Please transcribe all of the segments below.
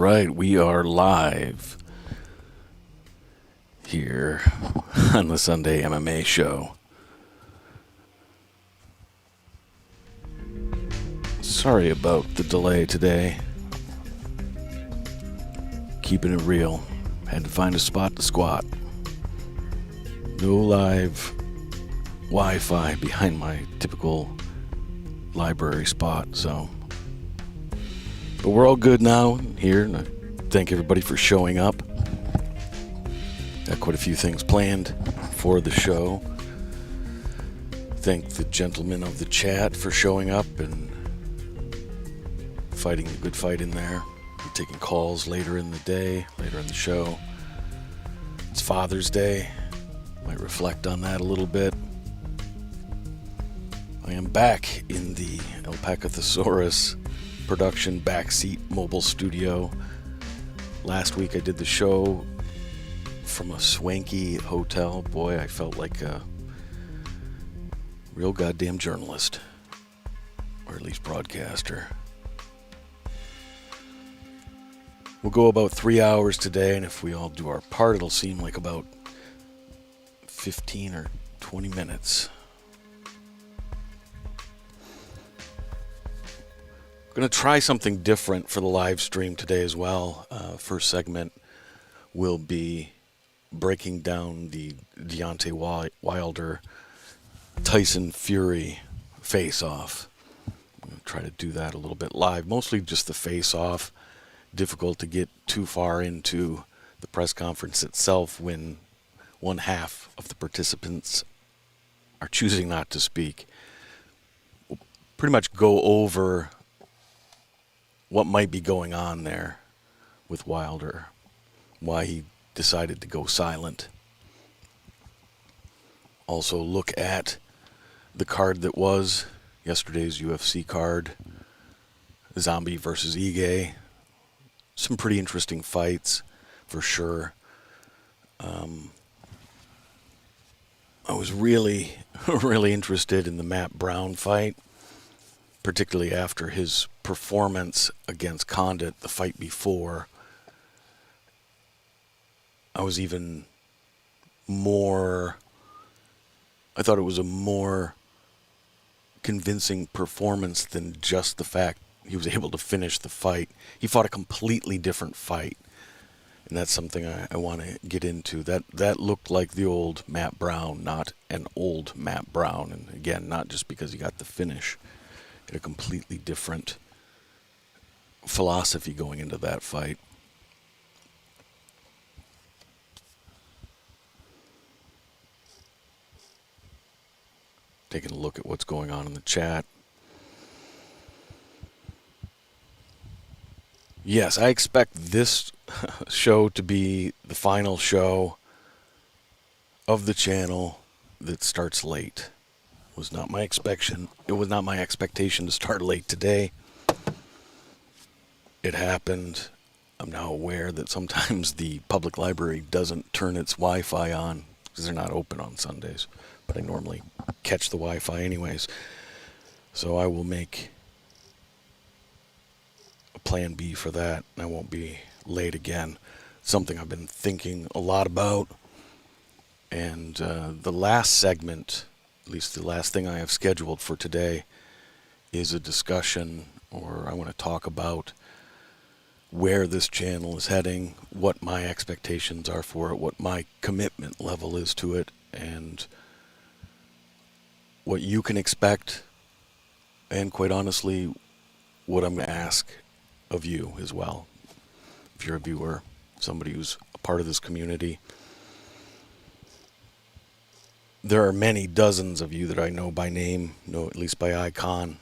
right, we are live here on the Sunday MMA show. Sorry about the delay today. Keeping it real. Had to find a spot to squat. No live Wi-Fi behind my typical library spot, so. But we're all good now here, and I thank everybody for showing up. Got quite a few things planned for the show. Thank the gentlemen of the chat for showing up and fighting the good fight in there. I'm taking calls later in the day, later in the show. It's Father's Day. Might reflect on that a little bit. I am back in the Alpaca Thesaurus production backseat mobile studio. Last week I did the show from a swanky hotel. Boy, I felt like a real goddamn journalist, or at least broadcaster. We'll go about 3 hours today, and if we all do our part, it'll seem like about 15 or 20 minutes. Going to try something different for the live stream today as well. First segment will be breaking down the Deontay Wilder Tyson Fury face-off. I'm going to try to do that a little bit live, mostly just the face-off. Difficult to get too far into the press conference itself when one half of the participants are choosing not to speak. We'll pretty much go over what might be going on there with Wilder, why he decided to go silent. Also look at the card that was yesterday's UFC card, Zombie versus Ige. Some pretty interesting fights, for sure. I was really, really interested in the Matt Brown fight, particularly after his performance against Condit the fight before. I thought it was a more convincing performance than just the fact he was able to finish the fight. He fought a completely different fight, and that's something I want to get into. That looked like the old Matt Brown, not an old Matt Brown. And again, not just because he got the finish. He had a completely different philosophy going into that fight. Taking a look at what's going on in the chat. Yes, I expect this show to be the final show of the channel that starts late. It was not my expectation to start late today. It happened. I'm now aware that sometimes the public library doesn't turn its Wi-Fi on because they're not open on Sundays. But I normally catch the Wi-Fi anyways. So I will make a plan B for that. I won't be late again. Something I've been thinking a lot about. And the last segment, at least the last thing I have scheduled for today, is a discussion, or I want to talk about where this channel is heading, what my expectations are for it, what my commitment level is to it, and what you can expect, and quite honestly, what I'm going to ask of you as well. If you're a viewer, somebody who's a part of this community, there are many dozens of you that I know by name, know at least by icon,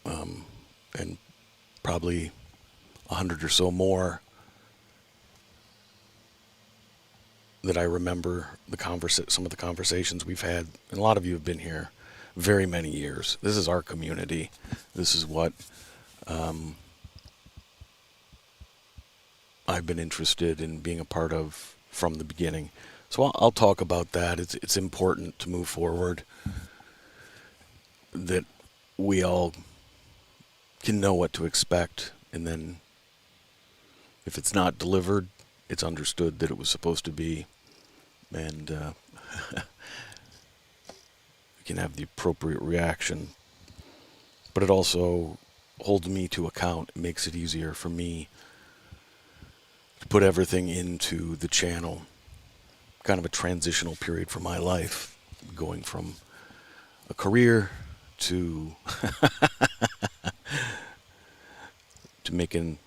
and probably 100 or so more that I remember some of the conversations we've had. And a lot of you have been here very many years. This is our community. This is what I've been interested in being a part of from the beginning. So I'll talk about that. It's important to move forward, that we all can know what to expect, and then If it's not delivered, it's understood that it was supposed to be, and we can have the appropriate reaction. But it also holds me to account. It makes it easier for me to put everything into the channel. Kind of a transitional period for my life, going from a career to to making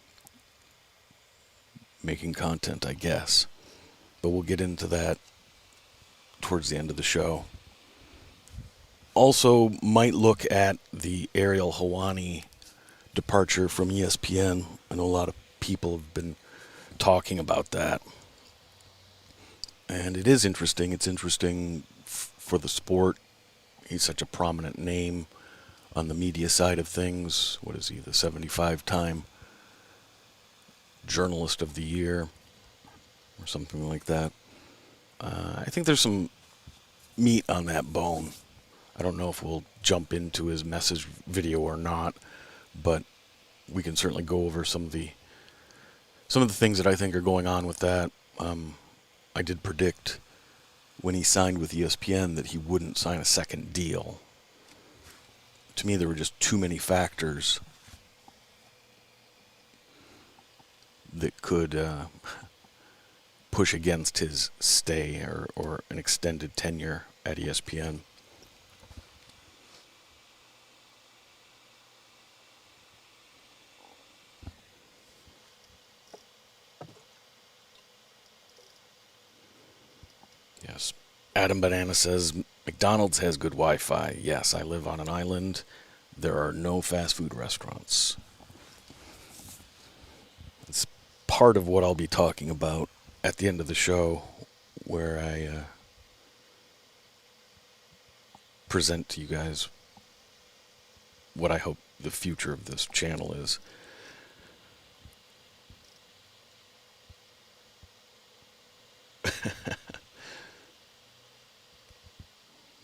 content, I guess. But we'll get into that towards the end of the show. Also, might look at the Ariel Helwani departure from ESPN. I know a lot of people have been talking about that. And it is interesting. It's interesting for the sport. He's such a prominent name on the media side of things. What is he, the 75-time Journalist of the Year or something like that? I think there's some meat on that bone. I don't know if we'll jump into his message video or not, but we can certainly go over some of the things that I think are going on with that. I did predict when he signed with ESPN that he wouldn't sign a second deal. To me, there were just too many factors that could push against his stay or an extended tenure at ESPN. Yes. Adam Banana says, McDonald's has good Wi-Fi. Yes, I live on an island. There are no fast food restaurants. It's part of what I'll be talking about at the end of the show, where I present to you guys what I hope the future of this channel is.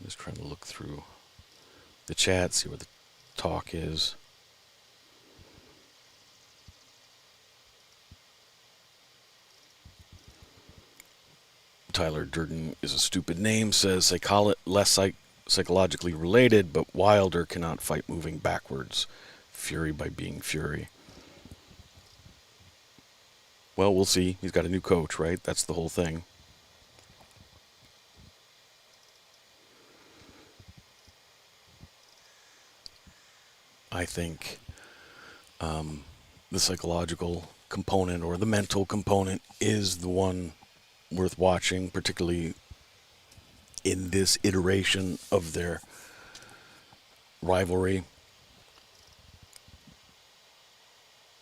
Just trying to look through the chat, see what the talk is. Tyler Durden is a stupid name, says they call it less psychologically related, but Wilder cannot fight moving backwards. Fury by being Fury. Well, we'll see. He's got a new coach, right? That's the whole thing. I think the psychological component or the mental component is the one worth watching, particularly in this iteration of their rivalry.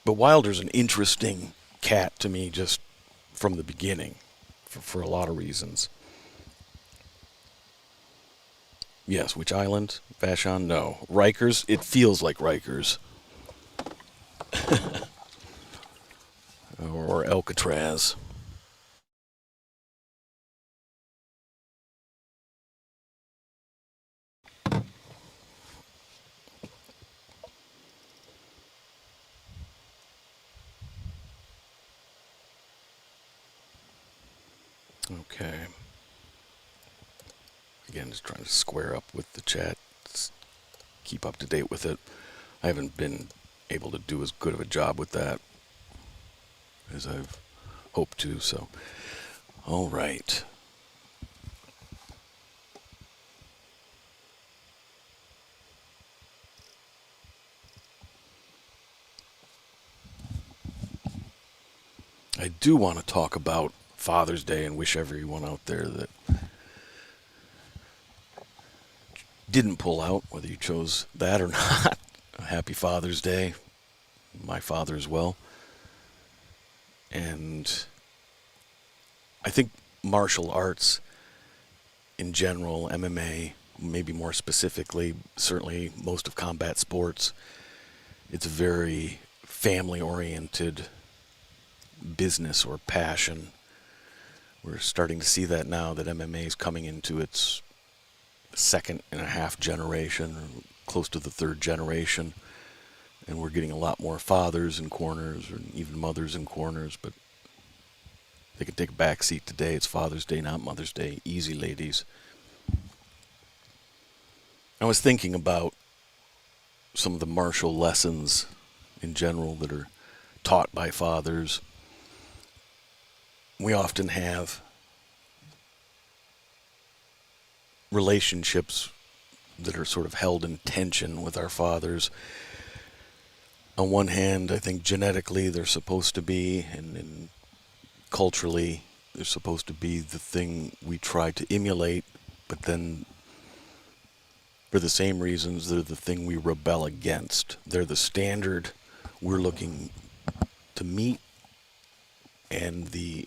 But Wilder's an interesting cat to me just from the beginning, for a lot of reasons. Yes, which island? Vashon? No. Rikers? It feels like Rikers. Or Alcatraz. Okay. Again, just trying to square up with the chat, keep up to date with it. I haven't been able to do as good of a job with that as I've hoped to, so. All right. I do want to talk about Father's Day and wish everyone out there that didn't pull out, whether you chose that or not, a happy Father's Day. My father as well. And I think martial arts in general, MMA, maybe more specifically, certainly most of combat sports, it's a very family-oriented business or passion. We're starting to see that now that MMA is coming into its second and a half generation, or close to the third generation. And we're getting a lot more fathers in corners, or even mothers in corners, but they can take a back seat today. It's Father's Day, not Mother's Day. Easy, ladies. I was thinking about some of the martial lessons in general that are taught by fathers. We often have relationships that are sort of held in tension with our fathers. On one hand, I think genetically they're supposed to be, and culturally they're supposed to be the thing we try to emulate, but then for the same reasons, they're the thing we rebel against. They're the standard we're looking to meet, and the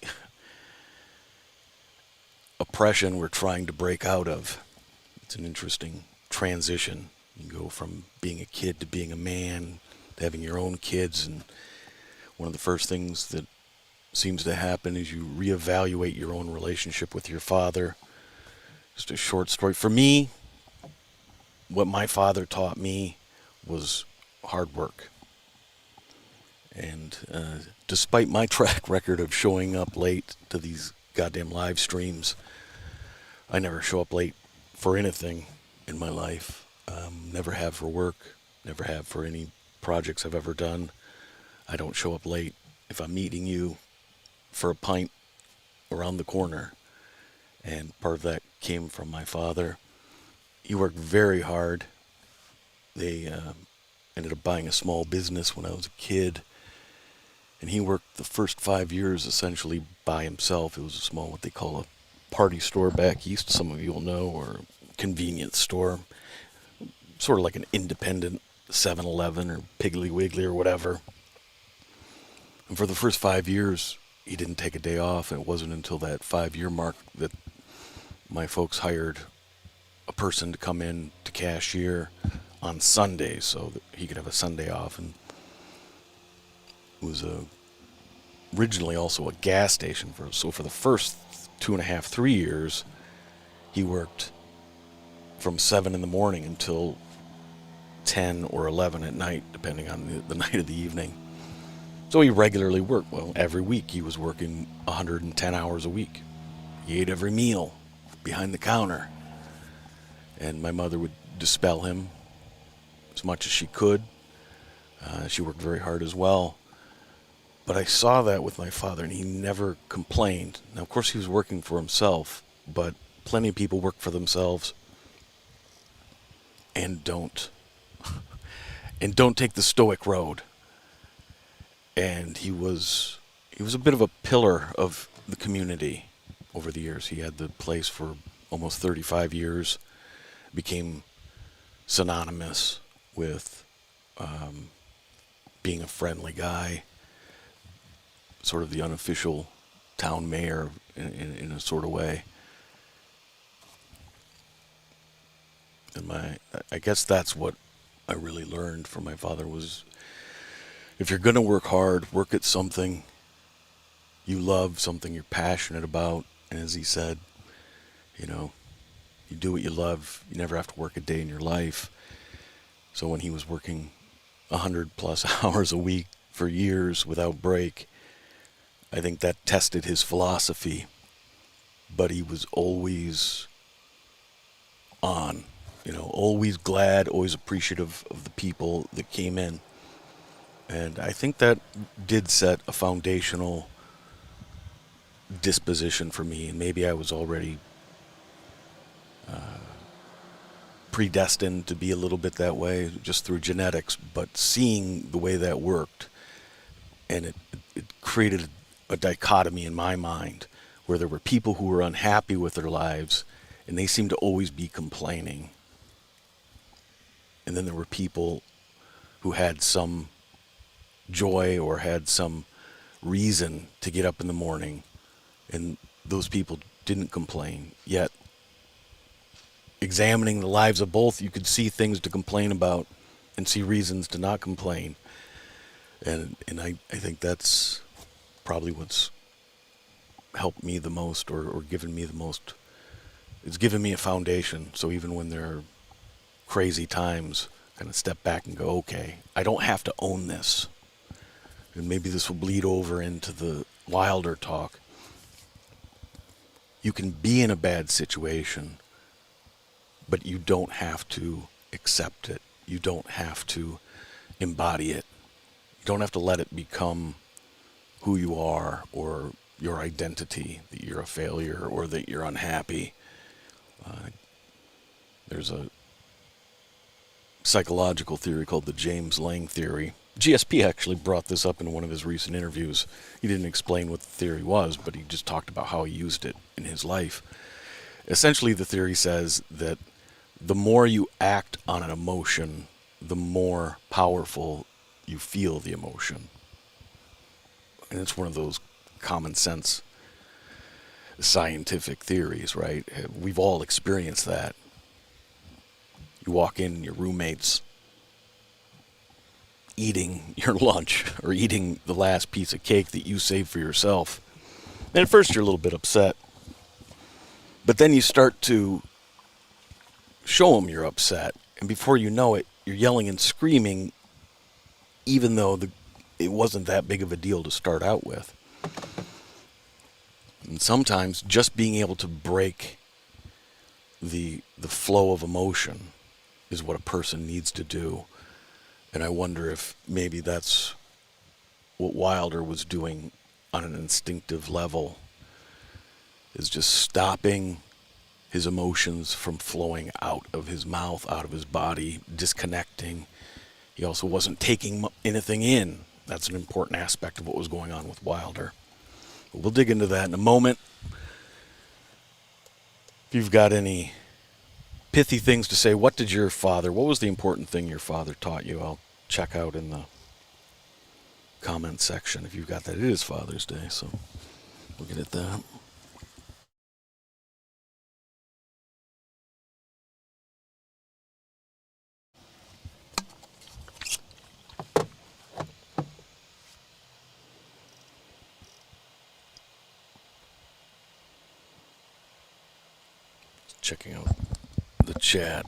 oppression we're trying to break out of. It's an interesting transition. You go from being a kid to being a man, to having your own kids, and one of the first things that seems to happen is you reevaluate your own relationship with your father. Just a short story. For me, what my father taught me was hard work. And despite my track record of showing up late to these goddamn live streams, I never show up late for anything in my life. Never have for work, never have for any projects I've ever done. I don't show up late if I'm meeting you for a pint around the corner. And part of that came from my father. He worked very hard. They ended up buying a small business when I was a kid. And he worked the first 5 years essentially by himself. It was a small, what they call a party store back east, some of you will know, or convenience store. Sort of like an independent 7-Eleven or Piggly Wiggly or whatever. And for the first 5 years, he didn't take a day off. And it wasn't until that 5-year mark that my folks hired a person to come in to cashier on Sundays so that he could have a Sunday off. And it was originally also a gas station. So for the first 2.5, 3 years, he worked from 7 in the morning until 10 or 11 at night, depending on the night of the evening. So he regularly worked. Well, every week he was working 110 hours a week. He ate every meal behind the counter. And my mother would dispel him as much as she could. She worked very hard as well. But I saw that with my father, and he never complained. Now, of course, he was working for himself, but plenty of people work for themselves and don't take the stoic road. And he was a bit of a pillar of the community over the years. He had the place for almost 35 years, became synonymous with being a friendly guy, sort of the unofficial town mayor in a sort of way. And I guess that's what I really learned from my father was, if you're going to work hard, work at something you love, something you're passionate about. And as he said, you do what you love, you never have to work a day in your life. So when he was working 100+ hours a week for years without break, I think that tested his philosophy. But he was always on, always glad, always appreciative of the people that came in. And I think that did set a foundational disposition for me. And maybe I was already predestined to be a little bit that way just through genetics, but seeing the way that worked, and it created a dichotomy in my mind where there were people who were unhappy with their lives and they seemed to always be complaining. And then there were people who had some joy or had some reason to get up in the morning, and those people didn't complain. Yet, examining the lives of both, you could see things to complain about and see reasons to not complain. And I think that's probably what's helped me the most, or given me the most. It's given me a foundation, so even when there are crazy times, kind of step back and go, okay, I don't have to own this. And maybe this will bleed over into the Wilder talk. You can be in a bad situation, but you don't have to accept it. You don't have to embody it. You don't have to let it become who you are or your identity, that you're a failure or that you're unhappy. There's a psychological theory called the James Lang theory. GSP actually brought this up in one of his recent interviews. He didn't explain what the theory was, but he just talked about how he used it in his life. Essentially, the theory says that the more you act on an emotion, the more powerful you feel the emotion. And it's one of those common sense scientific theories, right? We've all experienced that. You walk in, your roommate's eating your lunch or eating the last piece of cake that you saved for yourself. And at first you're a little bit upset. But then you start to show them you're upset. And before you know it, you're yelling and screaming, even though it wasn't that big of a deal to start out with. And sometimes just being able to break the flow of emotion is what a person needs to do. And I wonder if maybe that's what Wilder was doing on an instinctive level, is just stopping his emotions from flowing out of his mouth, out of his body, disconnecting. He also wasn't taking anything in. That's an important aspect of what was going on with Wilder. But we'll dig into that in a moment. If you've got any pithy things to say, what was the important thing your father taught you? I'll check out in the comment section if you've got that. It is Father's Day, so we'll get at that. Checking out the chat.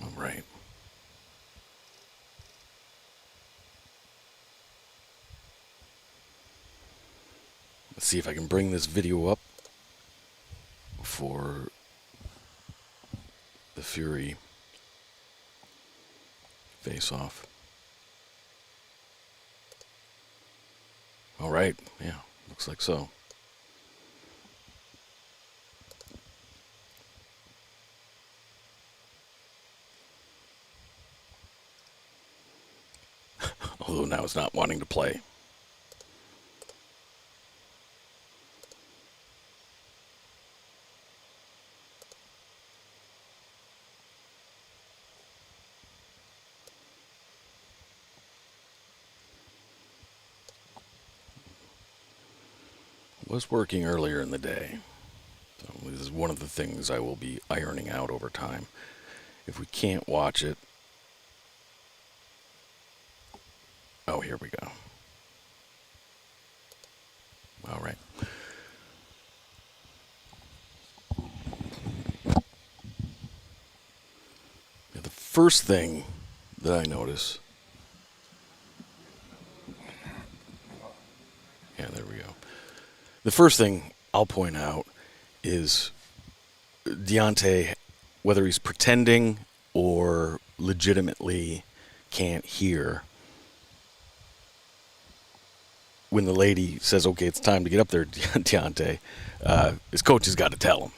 All right. Let's see if I can bring this video up for the Fury face-off. All right. Yeah, looks like so. Although now it's not wanting to play. Was working earlier in the day. So this is one of the things I will be ironing out over time. If we can't watch it. Oh, here we go. All right. Now, the first thing that I notice. Yeah, there we go. The first thing I'll point out is Deontay, whether he's pretending or legitimately can't hear, when the lady says, okay, it's time to get up there, Deontay, his coach has got to tell him.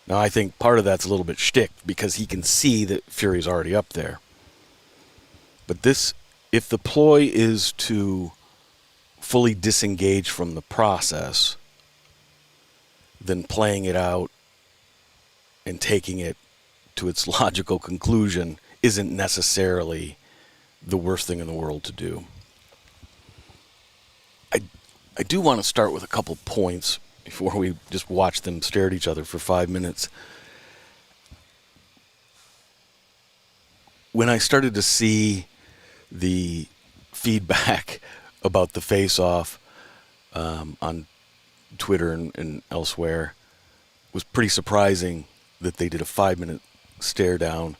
Now, I think part of that's a little bit shtick because he can see that Fury's already up there. But this, if the ploy is to fully disengage from the process, then playing it out and taking it to its logical conclusion isn't necessarily the worst thing in the world to do. I do want to start with a couple points before we just watch them stare at each other for 5 minutes. When I started to see the feedback about the face-off on Twitter and elsewhere was pretty surprising that they did a 5-minute stare down.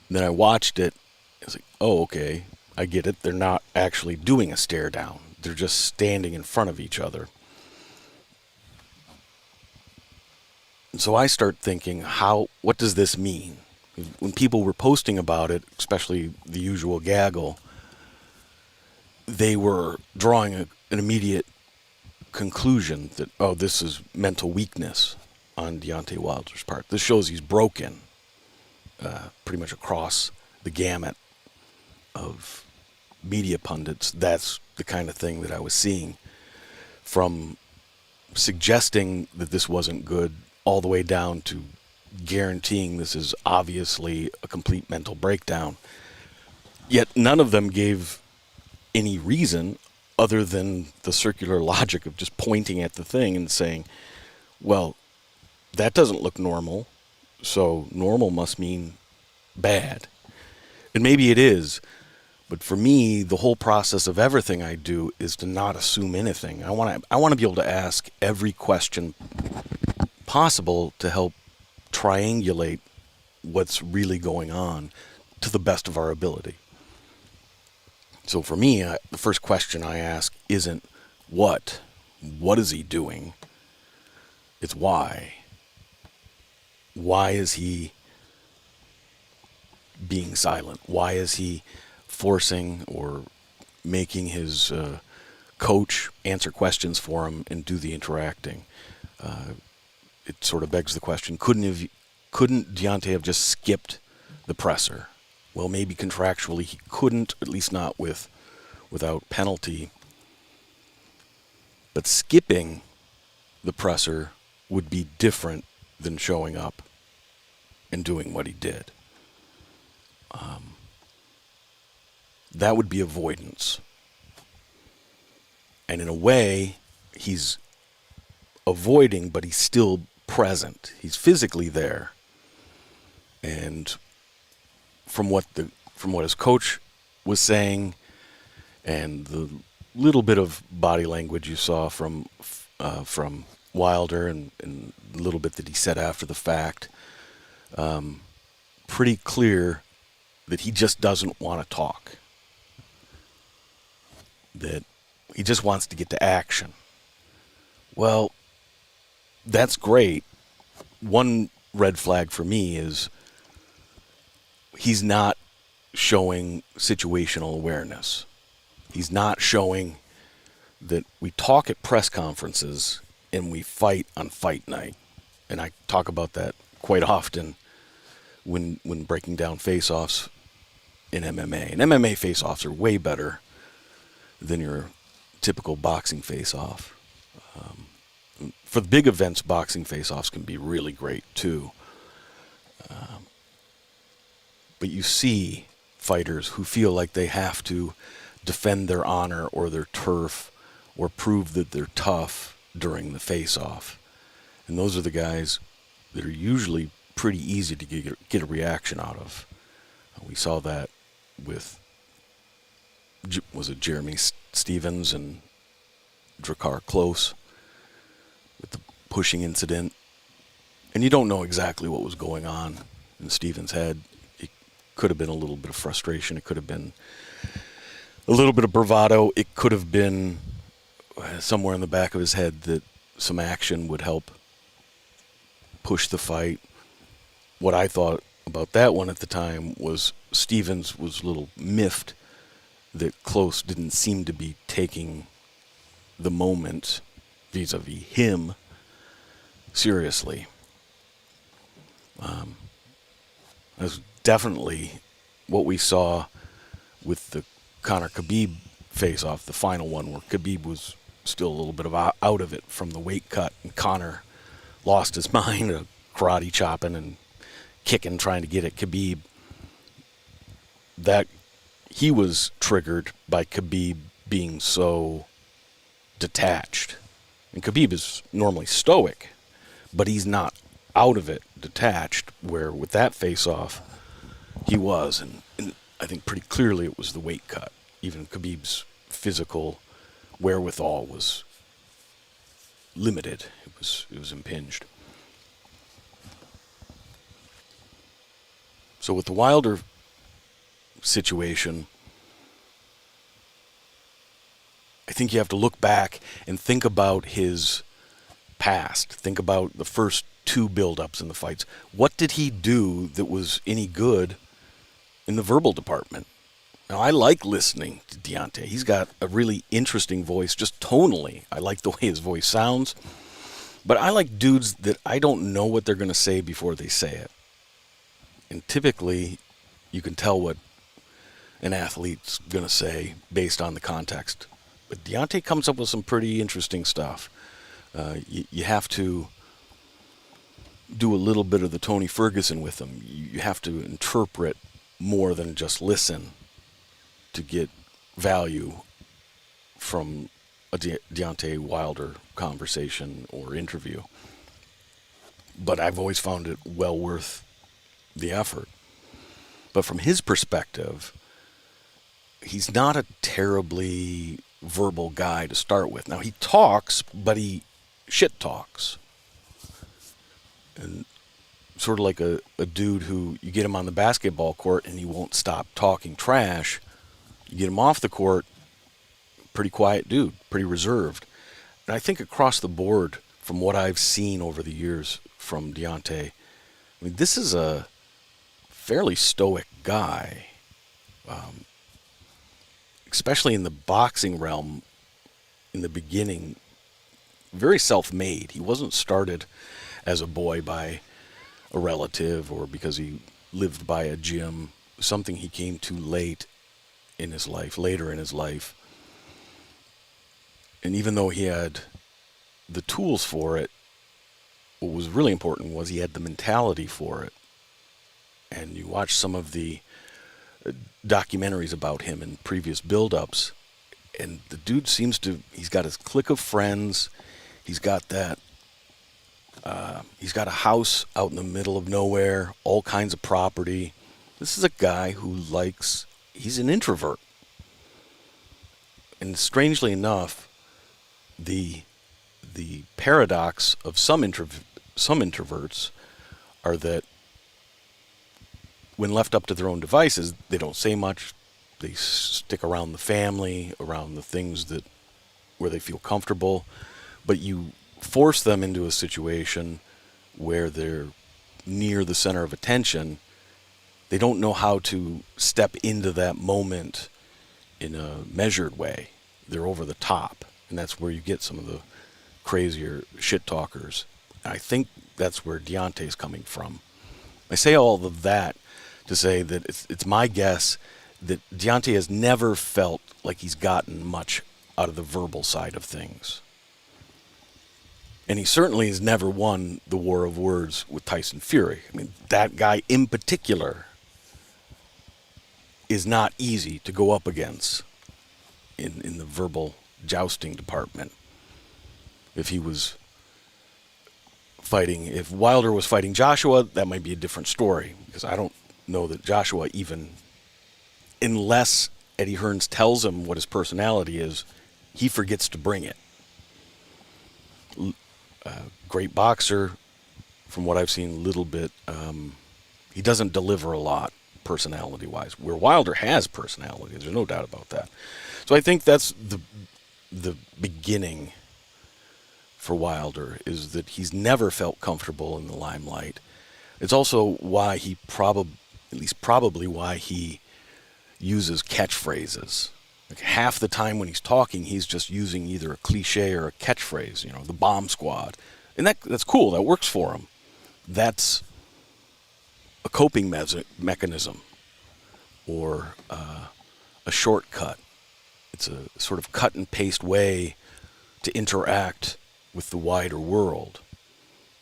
And then I watched it. I was like, oh, okay, I get it. They're not actually doing a stare down. They're just standing in front of each other. And so I start thinking, what does this mean? When people were posting about it, especially the usual gaggle, they were drawing an immediate conclusion that, oh, this is mental weakness on Deontay Wilder's part. This shows he's broken pretty much across the gamut of media pundits. That's the kind of thing that I was seeing, from suggesting that this wasn't good all the way down to guaranteeing this is obviously a complete mental breakdown. Yet none of them gave any reason other than the circular logic of just pointing at the thing and saying, well, that doesn't look normal, so normal must mean bad. And maybe it is, but for me, the whole process of everything I do is to not assume anything. I want to be able to ask every question possible to help triangulate what's really going on to the best of our ability. So for me, the first question I ask isn't what is he doing? It's why. Why is he being silent? Why is he forcing or making his coach answer questions for him and do the interacting? It sort of begs the question, couldn't Deontay have just skipped the presser? Well, maybe contractually he couldn't, at least not without penalty. But skipping the presser would be different than showing up and doing what he did. That would be avoidance. And in a way, he's avoiding, but he's still present. He's physically there. And from what his coach was saying, and the little bit of body language you saw from Wilder, and the little bit that he said after the fact, pretty clear that he just doesn't want to talk. That he just wants to get to action. Well, that's great. One red flag for me is he's not showing situational awareness. He's not showing that we talk at press conferences and we fight on fight night. And I talk about that quite often when breaking down face-offs in MMA. And MMA face-offs are way better than your typical boxing face-off. For the big events, boxing face-offs can be really great too. But you see fighters who feel like they have to defend their honor or their turf or prove that they're tough during the face-off. And those are the guys that are usually pretty easy to get a reaction out of. We saw that with, was it Jeremy Stevens and Drakkar Klose with the pushing incident. And you don't know exactly what was going on in Stevens' head. It could have been a little bit of frustration. It could have been a little bit of bravado. It could have been somewhere in the back of his head that some action would help push the fight. What I thought about that one at the time was Stevens was a little miffed that Klose didn't seem to be taking the moment vis-a-vis him seriously. That's definitely what we saw with the Conor Khabib face-off, the final one, where Khabib was still a little bit of out of it from the weight cut, and Conor lost his mind, karate chopping and kicking, trying to get at Khabib. That he was triggered by Khabib being so detached. And Khabib is normally stoic, but he's not out of it detached, where with that face-off, he was. And I think pretty clearly it was the weight cut. Even Khabib's physical wherewithal was limited. It was impinged. So with the Wilder situation, I think you have to look back and think about his past. Think about the first two build-ups in the fights. What did he do that was any good in the verbal department? Now, I like listening to Deontay. He's got a really interesting voice, just tonally. I like the way his voice sounds. But I like dudes that I don't know what they're going to say before they say it. And typically, you can tell what an athlete's going to say based on the context. But Deontay comes up with some pretty interesting stuff. You have to do a little bit of the Tony Ferguson with him. You have to interpret more than just listen to get value from a Deontay Wilder conversation or interview. But I've always found it well worth the effort. But from his perspective, he's not a terribly verbal guy to start with. Now, he talks, but he shit talks. And sort of like a dude who, you get him on the basketball court and he won't stop talking trash. You get him off the court, pretty quiet dude, pretty reserved. And I think across the board, from what I've seen over the years from Deontay, I mean, this is a fairly stoic guy. Especially in the boxing realm, in the beginning, very self-made. He wasn't started as a boy by a relative or because he lived by a gym, something he came to late in his life, later in his life. And even though he had the tools for it, what was really important was he had the mentality for it. And you watch some of the documentaries about him in previous build-ups, and the dude seems to, he's got his clique of friends, he's got that, he's got a house out in the middle of nowhere, all kinds of property. This is a guy who likes, he's an introvert. And strangely enough, the paradox of some introverts are that when left up to their own devices, they don't say much. They stick around the family, around the things that where they feel comfortable. But you force them into a situation where they're near the center of attention. They don't know how to step into that moment in a measured way. They're over the top. And that's where you get some of the crazier shit talkers. I think that's where Deontay's coming from. I say all of that to say that it's my guess that Deontay has never felt like he's gotten much out of the verbal side of things. And he certainly has never won the war of words with Tyson Fury. I mean, that guy in particular is not easy to go up against in the verbal jousting department. If he was fighting, if Wilder was fighting Joshua, that might be a different story, because I don't know that Joshua even, unless Eddie Hearns tells him what his personality is, he forgets to bring it. Great boxer, from what I've seen a little bit, he doesn't deliver a lot personality-wise, where Wilder has personality, there's no doubt about that. So I think that's the beginning for Wilder, is that he's never felt comfortable in the limelight. It's also why he probably why he uses catchphrases. Like half the time when he's talking, he's just using either a cliche or a catchphrase, the bomb squad. And that's cool, that works for him. That's a coping mechanism, or a shortcut. It's a sort of cut and paste way to interact with the wider world.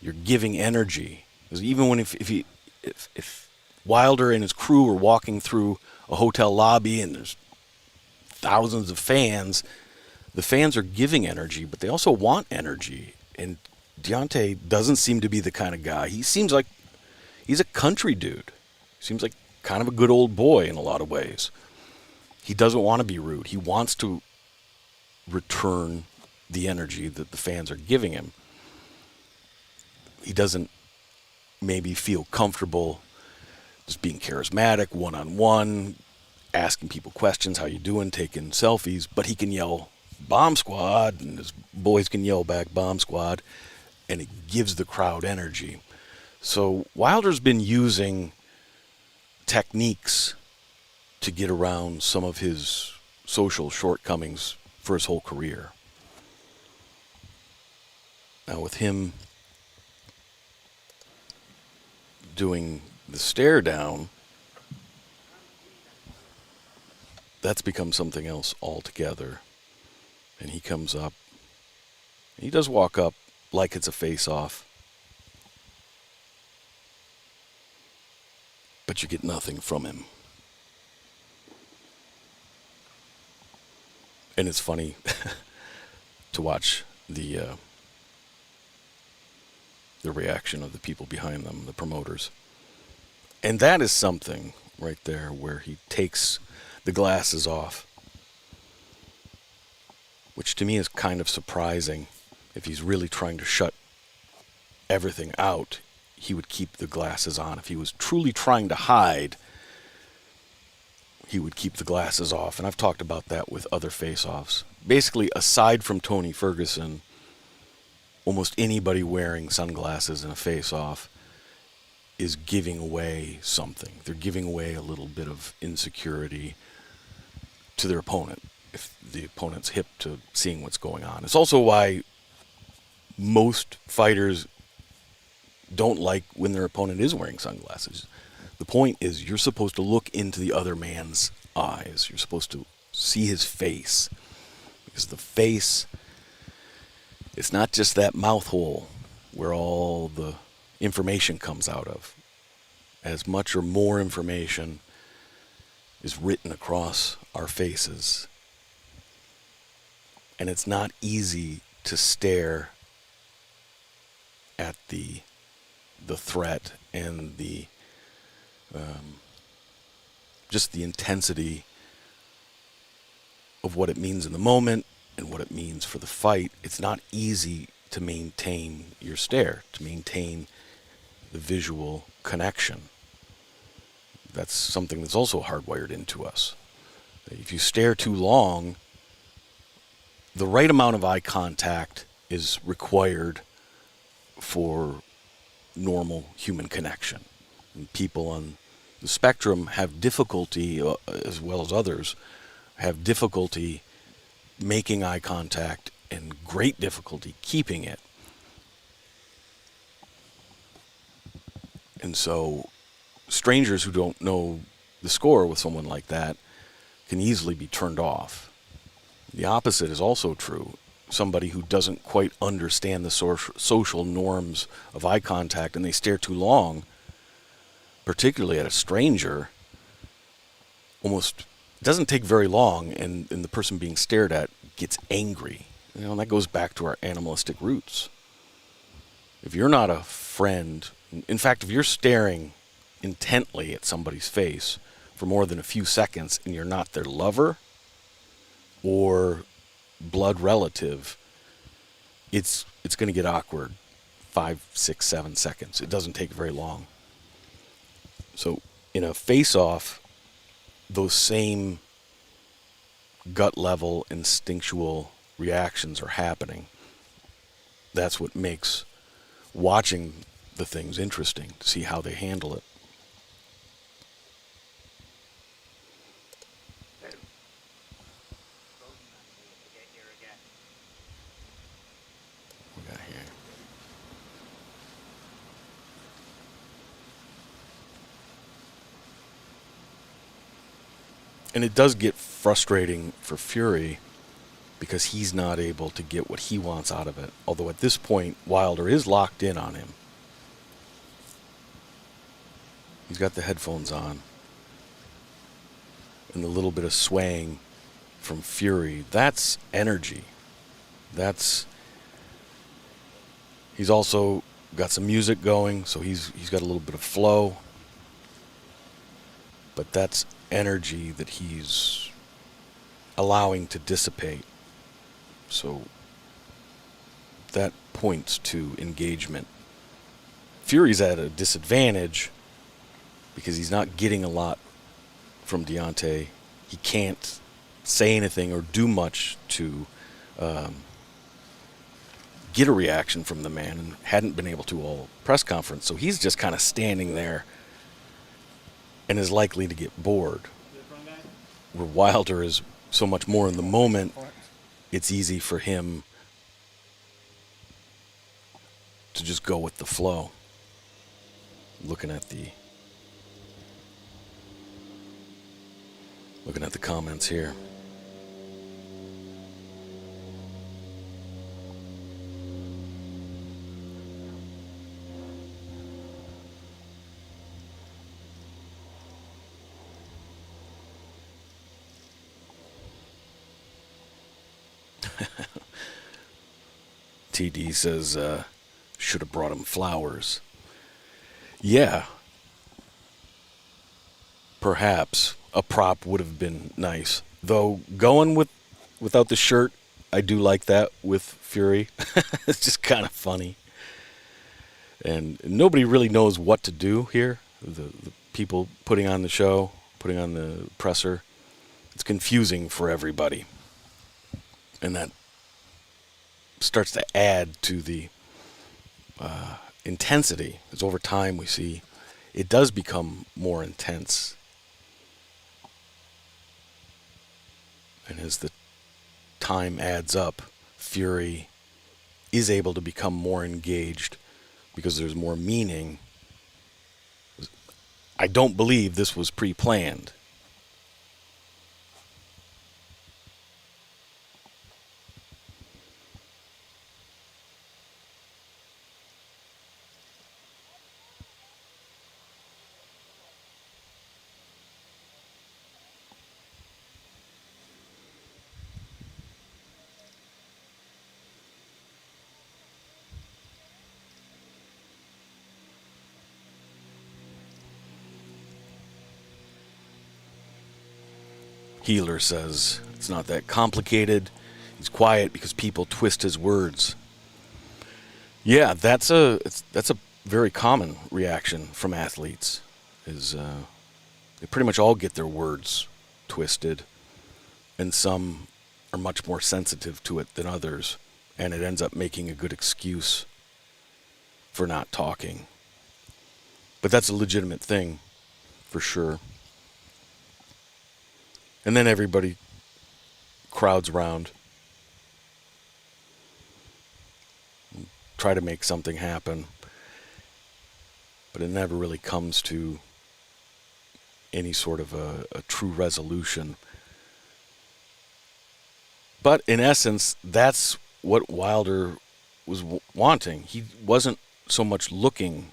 You're giving energy. Because even when if Wilder and his crew are walking through a hotel lobby and there's thousands of fans, the fans are giving energy, but they also want energy. And Deontay doesn't seem to be the kind of guy. He seems like he's a country dude. Seems like kind of a good old boy in a lot of ways. He doesn't want to be rude. He wants to return the energy that the fans are giving him. He doesn't maybe feel comfortable just being charismatic, one-on-one, asking people questions, how you doing, taking selfies, but he can yell, "Bomb Squad," and his boys can yell back, "Bomb Squad," and it gives the crowd energy. So Wilder's been using techniques to get around some of his social shortcomings for his whole career. Now with him doing the stare down, that's become something else altogether. And he comes up. He does walk up like it's a face-off. But you get nothing from him. And it's funny to watch the reaction of the people behind them, the promoters. And that is something right there where he takes the glasses off, which to me is kind of surprising. If he's really trying to shut everything out, he would keep the glasses on. If he was truly trying to hide, he would keep the glasses off. And I've talked about that with other face-offs. Basically, aside from Tony Ferguson, almost anybody wearing sunglasses in a face-off is giving away something. They're giving away a little bit of insecurity to their opponent, if the opponent's hip to seeing what's going on. It's also why most fighters don't like when their opponent is wearing sunglasses. The point is you're supposed to look into the other man's eyes. You're supposed to see his face. Because the face, it's not just that mouth hole where all the information comes out of. As much or more information is written across our faces. And it's not easy to stare at the threat and the just the intensity of what it means in the moment and what it means for the fight. It's not easy to maintain your stare, to maintain the visual connection. That's something that's also hardwired into us. If you stare too long, the right amount of eye contact is required for normal human connection. And people on the spectrum have difficulty, as well as others, have difficulty making eye contact and great difficulty keeping it. And so strangers who don't know the score with someone like that can easily be turned off. The opposite is also true. Somebody who doesn't quite understand the social norms of eye contact and they stare too long, particularly at a stranger, almost doesn't take very long and the person being stared at gets angry. You know, and that goes back to our animalistic roots. If you're not a friend, in fact, if you're staring intently at somebody's face for more than a few seconds and you're not their lover or blood relative, it's going to get awkward 5, 6, 7 seconds. It doesn't take very long. So in a face-off, those same gut level instinctual reactions are happening. That's what makes watching the things interesting, to see how they handle it. We got here. And it does get frustrating for Fury because he's not able to get what he wants out of it. Although at this point, Wilder is locked in on him. He's got the headphones on. And the little bit of swaying from Fury, that's energy. He's also got some music going, so he's got a little bit of flow. But that's energy that he's allowing to dissipate. So that points to engagement. Fury's at a disadvantage because he's not getting a lot from Deontay. He can't say anything or do much to get a reaction from the man, and hadn't been able to all press conference. So he's just kind of standing there and is likely to get bored. Where Wilder is so much more in the moment, it's easy for him to just go with the flow. Looking at the comments here. TD says, should have brought him flowers. Yeah. Perhaps a prop would have been nice. Though going without the shirt, I do like that with Fury. It's just kind of funny. And nobody really knows what to do here. The people putting on the show, putting on the presser. It's confusing for everybody. And that starts to add to the intensity. As over time we see it does become more intense. And as the time adds up, Fury is able to become more engaged because there's more meaning. I don't believe this was pre-planned. Healer says it's not that complicated. He's quiet because people twist his words. Yeah, that's a very common reaction from athletes. They pretty much all get their words twisted, and some are much more sensitive to it than others, and it ends up making a good excuse for not talking. But that's a legitimate thing, for sure. And then everybody crowds around, try to make something happen, but it never really comes to any sort of a true resolution. But in essence, that's what Wilder was wanting. He wasn't so much looking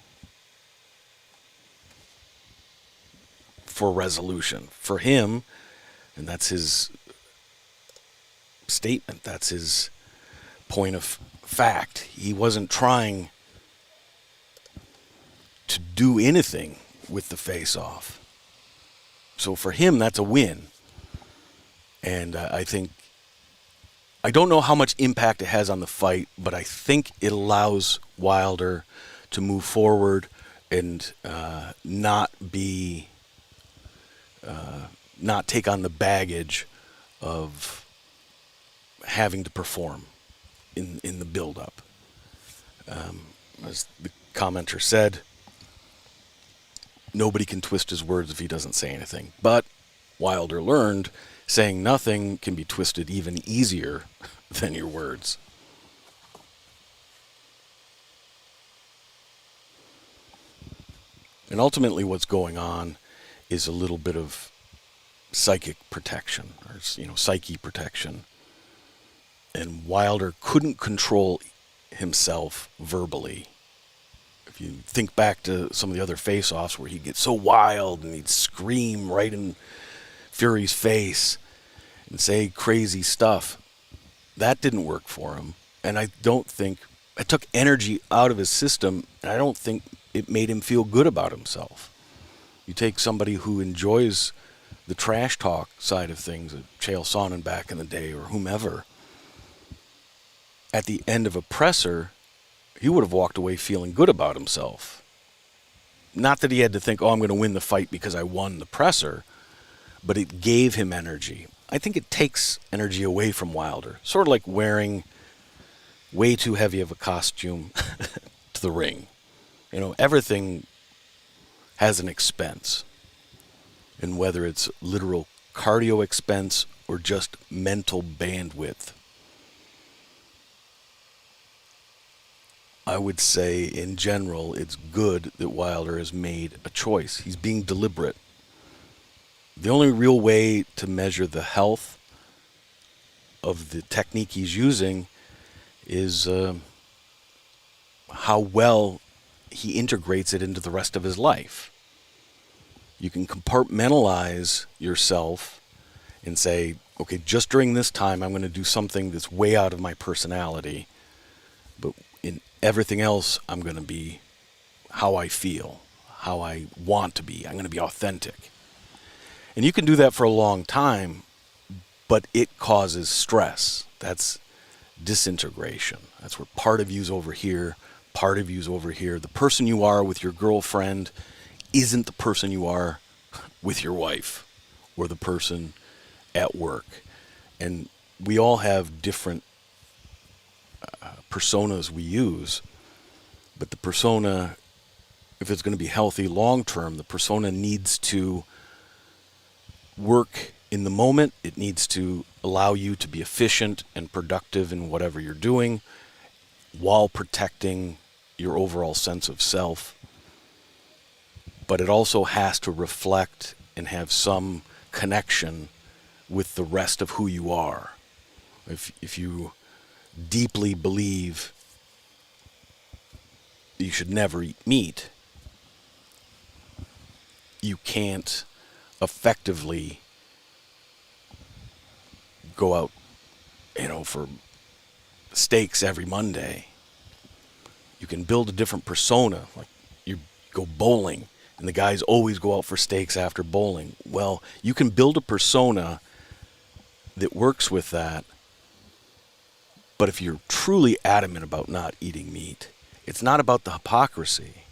for resolution. For him, and that's his statement, that's his point of fact. He wasn't trying to do anything with the face-off. So for him, that's a win. And I don't know how much impact it has on the fight, but I think it allows Wilder to move forward and not take on the baggage of having to perform in the build-up. As the commenter said, nobody can twist his words if he doesn't say anything. But Wilder learned saying nothing can be twisted even easier than your words. And ultimately what's going on is a little bit of psychic protection, or psyche protection. And Wilder couldn't control himself verbally. If you think back to some of the other face-offs where he'd get so wild and he'd scream right in Fury's face and say crazy stuff, that didn't work for him. And I don't think it took energy out of his system, and I don't think it made him feel good about himself. You take somebody who enjoys the trash talk side of things, Chael Sonnen back in the day, or whomever, at the end of a presser, he would have walked away feeling good about himself. Not that he had to think, oh, I'm going to win the fight because I won the presser, but it gave him energy. I think it takes energy away from Wilder, sort of like wearing way too heavy of a costume to the ring. You know, everything has an expense. And whether it's literal cardio expense or just mental bandwidth, I would say in general it's good that Wilder has made a choice. He's being deliberate. The only real way to measure the health of the technique he's using is how well he integrates it into the rest of his life. You can compartmentalize yourself and say, okay, just during this time I'm going to do something that's way out of my personality, but in everything else I'm going to be how I feel, how I want to be. I'm going to be authentic. And you can do that for a long time, but it causes stress. That's disintegration. That's where part of you's over here, part of you's over here. The person you are with your girlfriend isn't the person you are with your wife or the person at work. And we all have different personas we use, but the persona, if it's going to be healthy long term, the persona needs to work in the moment. It needs to allow you to be efficient and productive in whatever you're doing while protecting your overall sense of self. But it also has to reflect and have some connection with the rest of who you are. If you deeply believe you should never eat meat, you can't effectively go out, for steaks every Monday. You can build a different persona. Like you go bowling and the guys always go out for steaks after bowling. Well, you can build a persona that works with that. But if you're truly adamant about not eating meat, it's not about the hypocrisy.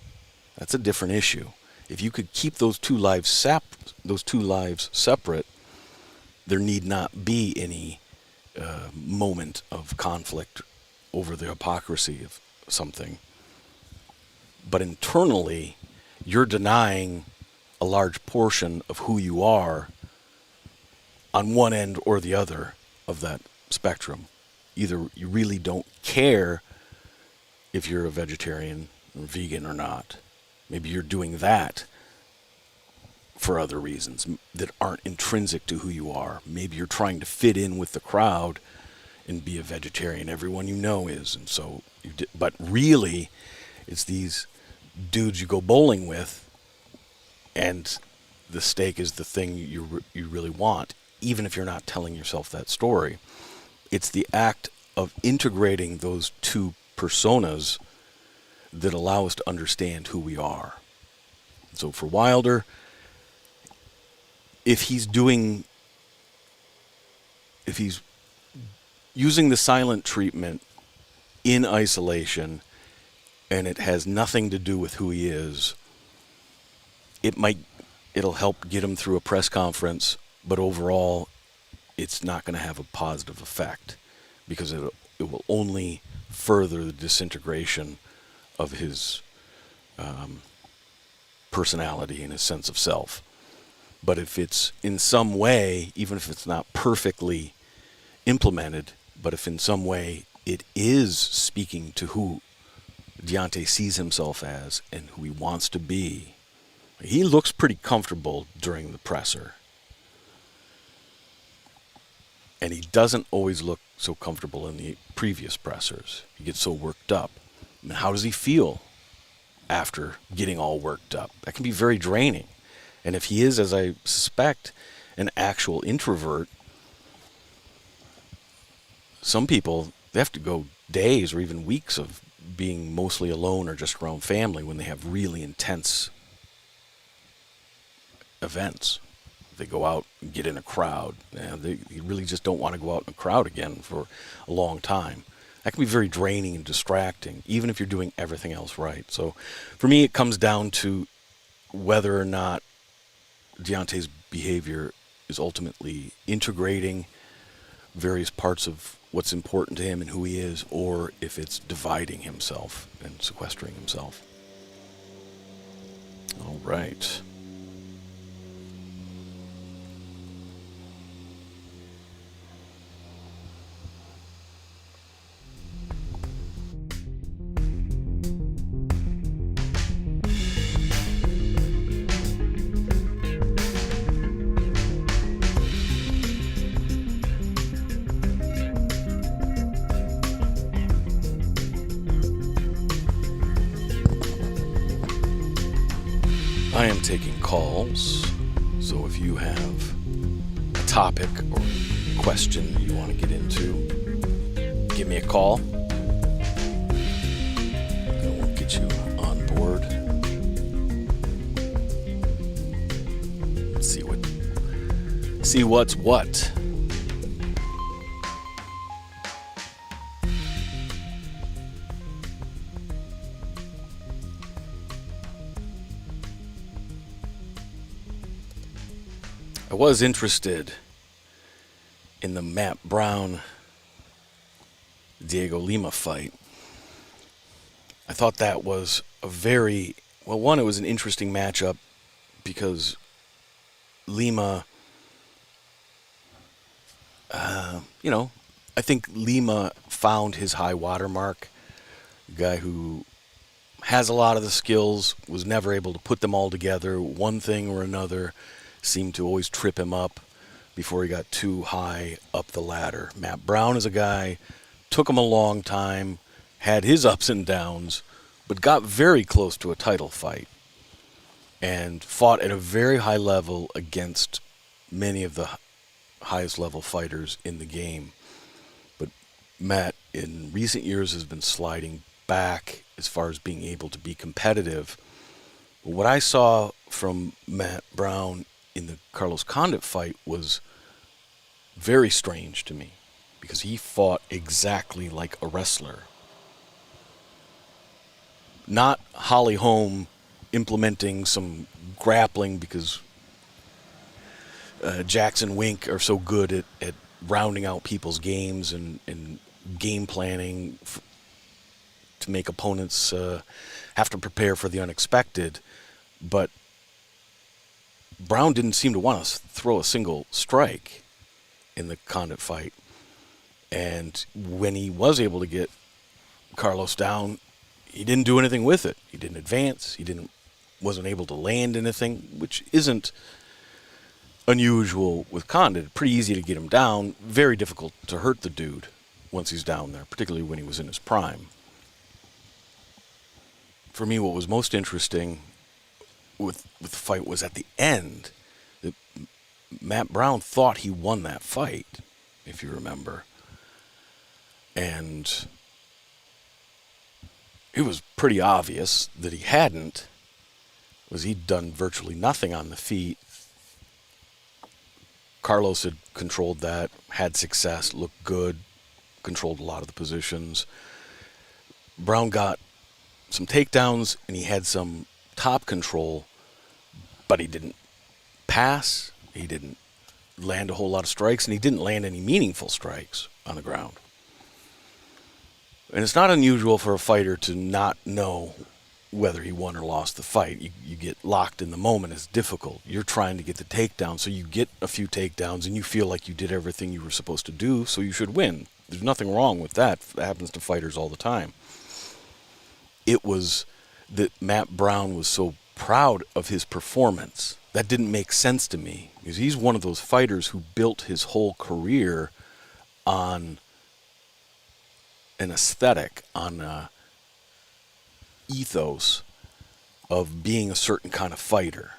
That's a different issue. If you could keep those two lives separate, there need not be any moment of conflict over the hypocrisy of something. But internally, you're denying a large portion of who you are on one end or the other of that spectrum. Either you really don't care if you're a vegetarian or vegan or not. Maybe you're doing that for other reasons that aren't intrinsic to who you are. Maybe you're trying to fit in with the crowd and be a vegetarian. Everyone you know is. And so, but really, it's these dudes you go bowling with, and the steak is the thing you really want, even if you're not telling yourself that story. It's the act of integrating those two personas that allow us to understand who we are. So for Wilder, if he's using the silent treatment in isolation and it has nothing to do with who he is, it'll help get him through a press conference, but overall it's not going to have a positive effect because it will only further the disintegration of his personality and his sense of self. But if it's in some way, even if it's not perfectly implemented, but if in some way it is speaking to who Deontay sees himself as and who he wants to be, he looks pretty comfortable during the presser. And he doesn't always look so comfortable in the previous pressers. He gets so worked up. And how does he feel after getting all worked up? That can be very draining. And if he is, as I suspect, an actual introvert, some people, they have to go days or even weeks of being mostly alone or just around family when they have really intense events. They go out and get in a crowd. They really just don't want to go out in a crowd again for a long time. That can be very draining and distracting, even if you're doing everything else right. So for me, it comes down to whether or not Deontay's behavior is ultimately integrating various parts of what's important to him and who he is, or if it's dividing himself and sequestering himself. All right. I am taking calls, so if you have a topic or question you want to get into, give me a call. And we'll get you on board. See what's what. I was interested in the Matt Brown-Diego Lima fight. I thought that was it was an interesting matchup because Lima, I think Lima found his high water mark. A guy who has a lot of the skills, was never able to put them all together. One thing or another seemed to always trip him up before he got too high up the ladder. Matt Brown is a guy, took him a long time, had his ups and downs, but got very close to a title fight and fought at a very high level against many of the highest level fighters in the game. But Matt, in recent years, has been sliding back as far as being able to be competitive. But what I saw from Matt Brown in the Carlos Condit fight was very strange to me because he fought exactly like a wrestler. Not Holly Holm implementing some grappling because Jackson Wink are so good at rounding out people's games and game planning to make opponents have to prepare for the unexpected. But Brown didn't seem to want to throw a single strike in the Condit fight. And when he was able to get Carlos down, he didn't do anything with it. He didn't advance. Wasn't able to land anything, which isn't unusual with Condit. Pretty easy to get him down. Very difficult to hurt the dude once he's down there, particularly when he was in his prime. For me, what was most interesting with the fight was at the end. Matt Brown thought he won that fight, if you remember. And it was pretty obvious that he hadn't, because he'd done virtually nothing on the feet. Carlos had controlled that, had success, looked good, controlled a lot of the positions. Brown got some takedowns and he had some top control, but he didn't pass, he didn't land a whole lot of strikes, and he didn't land any meaningful strikes on the ground. And it's not unusual for a fighter to not know whether he won or lost the fight. You get locked in the moment. It's difficult. You're trying to get the takedown, so you get a few takedowns, and you feel like you did everything you were supposed to do, so you should win. There's nothing wrong with that. That happens to fighters all the time. It was that Matt Brown was so proud of his performance. That didn't make sense to me, because he's one of those fighters who built his whole career on an aesthetic, on a ethos of being a certain kind of fighter.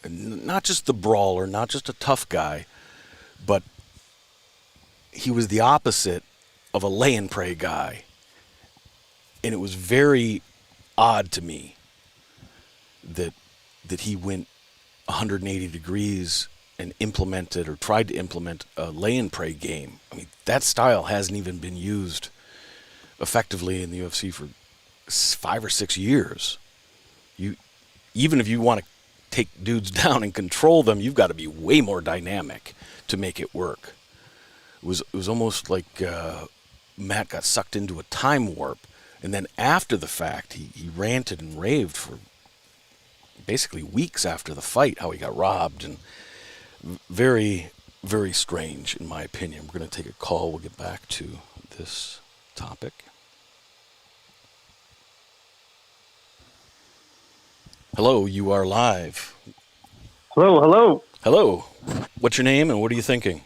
And not just the brawler, not just a tough guy, but he was the opposite of a lay and pray guy. And it was very odd to me that he went 180 degrees and implemented or tried to implement a lay and pray game. I mean, that style hasn't even been used effectively in the UFC for 5 or 6 years. Even if you want to take dudes down and control them, you've got to be way more dynamic to make it work. It was almost like Matt got sucked into a time warp, and then after the fact, he ranted and raved for basically weeks after the fight how he got robbed, and very, very strange in my opinion. We're going to take a call. We'll get back to this topic. Hello, you are live. Hello. Hello. What's your name and what are you thinking?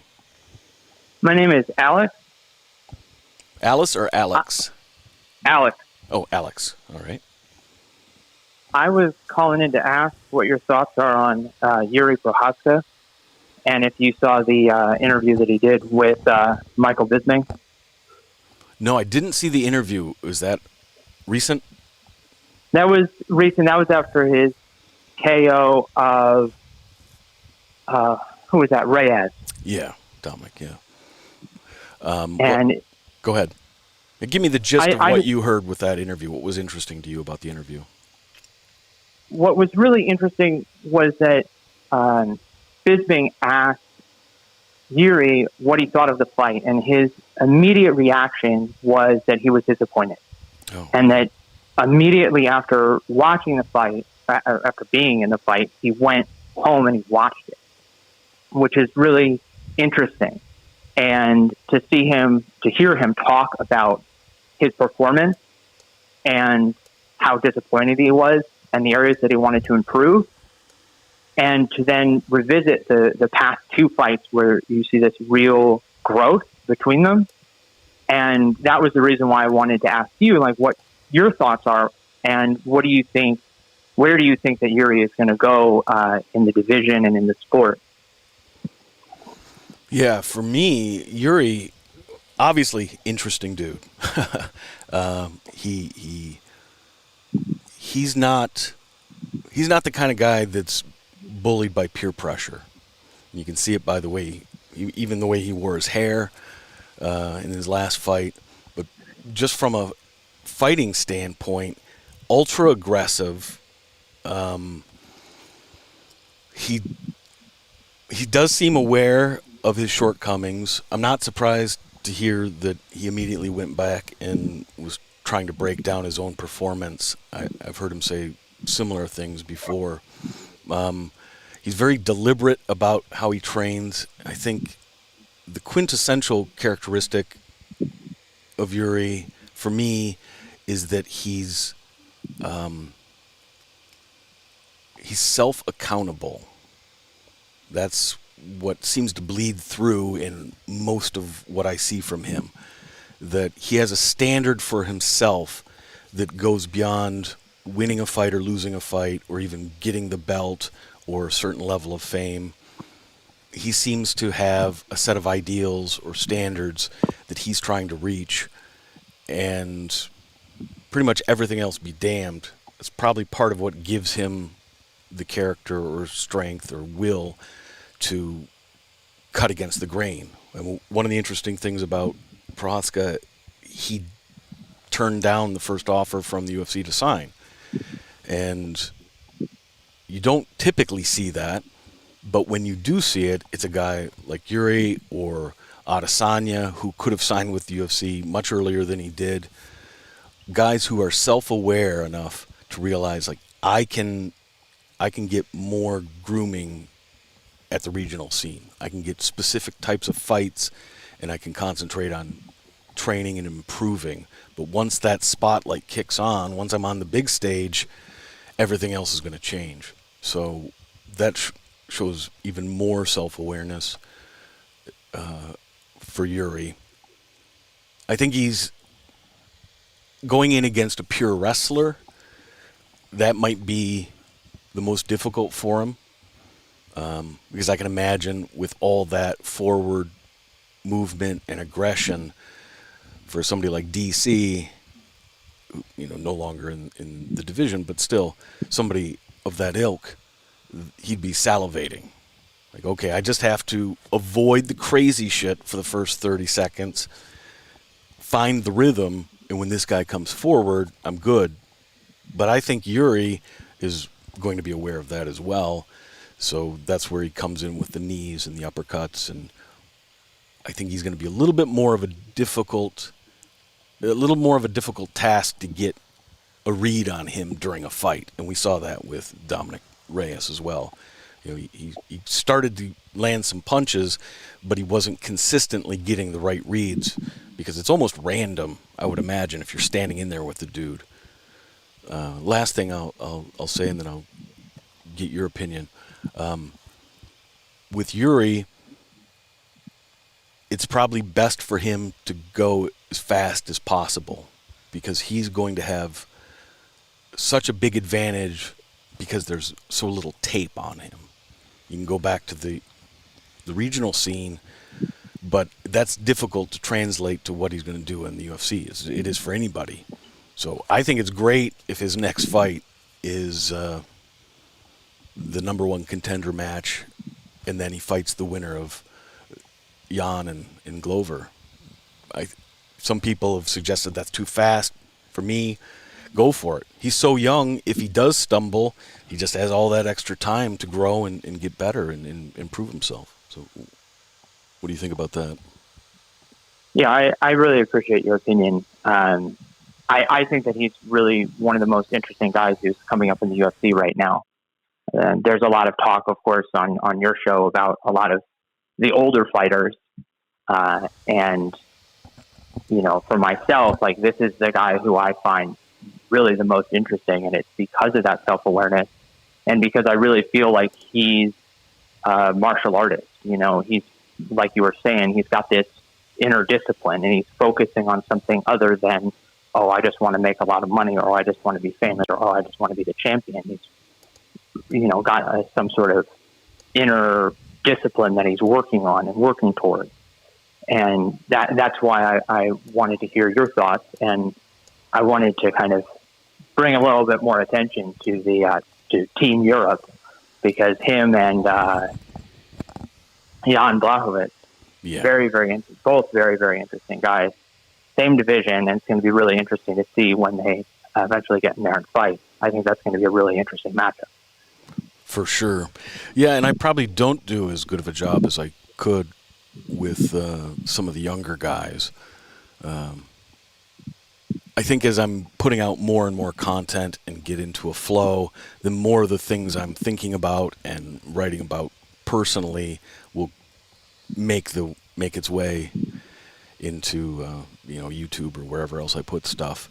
My name is Alex. Alice or Alex? Alex. Oh, Alex. All right. I was calling in to ask what your thoughts are on Yuri Prochazka, and if you saw the interview that he did with Michael Bisping. No, I didn't see the interview. Was that recent? That was recent. That was after his KO of, who was that? Reyes. Yeah, Dominic, yeah. And go ahead. Give me the gist of what you heard with that interview. What was interesting to you about the interview? What was really interesting was that Bisping asked Yuri what he thought of the fight, and his immediate reaction was that he was disappointed. Oh. And that immediately after watching the fight, after being in the fight, he went home and he watched it, which is really interesting. And to hear him talk about his performance and how disappointed he was and the areas that he wanted to improve, and to then revisit the past two fights where you see this real growth between them. And that was the reason why I wanted to ask you, like, what your thoughts are, and what do you think, where do you think that Yuri is going to go in the division and in the sport? Yeah, for me, Yuri, obviously interesting dude. He's not the kind of guy that's bullied by peer pressure. You can see it by the way, even the way he wore his hair in his last fight. But just from a fighting standpoint, ultra aggressive. He does seem aware of his shortcomings. I'm not surprised to hear that he immediately went back and was trying to break down his own performance. I've heard him say similar things before. He's very deliberate about how he trains. I think the quintessential characteristic of Yuri, for me, is that he's self-accountable. That's what seems to bleed through in most of what I see from him. That he has a standard for himself that goes beyond winning a fight or losing a fight or even getting the belt or a certain level of fame. He seems to have a set of ideals or standards that he's trying to reach, and pretty much everything else be damned. It's probably part of what gives him the character or strength or will to cut against the grain. And one of the interesting things about Prochazka, he turned down the first offer from the UFC to sign. And you don't typically see that, but when you do see it, it's a guy like Yuri or Adesanya, who could have signed with the UFC much earlier than he did. Guys who are self-aware enough to realize, like, I can get more grooming at the regional scene. I can get specific types of fights, and I can concentrate on training and improving. But once that spotlight kicks on, once I'm on the big stage, everything else is going to change. So that shows even more self-awareness for Yuri. I think he's going in against a pure wrestler. That might be the most difficult for him, because I can imagine with all that forward movement and aggression for somebody like DC, no longer in the division, but still somebody of that ilk, he'd be salivating. Like, okay, I just have to avoid the crazy shit for the first 30 seconds, find the rhythm, And when this guy comes forward, I'm good. But I think Yuri is going to be aware of that as well. So that's where he comes in with the knees and the uppercuts. And I think he's going to be a little more of a difficult task to get a read on him during a fight. And we saw that with Dominic Reyes as well. You know, he started to land some punches, but he wasn't consistently getting the right reads because it's almost random, I would imagine, if you're standing in there with the dude. Last thing I'll say, and then I'll get your opinion. With Yuri, it's probably best for him to go as fast as possible because he's going to have such a big advantage because there's so little tape on him. You can go back to the regional scene, but that's difficult to translate to what he's going to do in the UFC. It is for anybody. So I think it's great if his next fight is the number one contender match, and then he fights the winner of Jan and Glover. Some people have suggested that's too fast. For me, go for it. He's so young. If he does stumble, he just has all that extra time to grow and get better and improve himself. So what do you think about that? Yeah, I really appreciate your opinion. I think that he's really one of the most interesting guys who's coming up in the UFC right now. There's a lot of talk, of course, on your show about a lot of the older fighters. And, you know, for myself, like, this is the guy who I find really the most interesting. And it's because of that self-awareness and because I really feel like he's a martial artist. You know, he's, like you were saying, he's got this inner discipline and he's focusing on something other than, oh, I just want to make a lot of money, or I just want to be famous, or oh, I just want to be the champion. He's, you know, got some sort of inner discipline that he's working on and working towards. And that's why I wanted to hear your thoughts, and I wanted to kind of bring a little bit more attention to the to Team Europe, because him and Jan Blachowicz, both very, very interesting guys. Same division, and it's going to be really interesting to see when they eventually get in there and fight. I think that's going to be a really interesting matchup. For sure. Yeah, and I probably don't do as good of a job as I could with some of the younger guys. I think as I'm putting out more and more content and get into a flow, the more the things I'm thinking about and writing about personally will make its way into YouTube or wherever else I put stuff,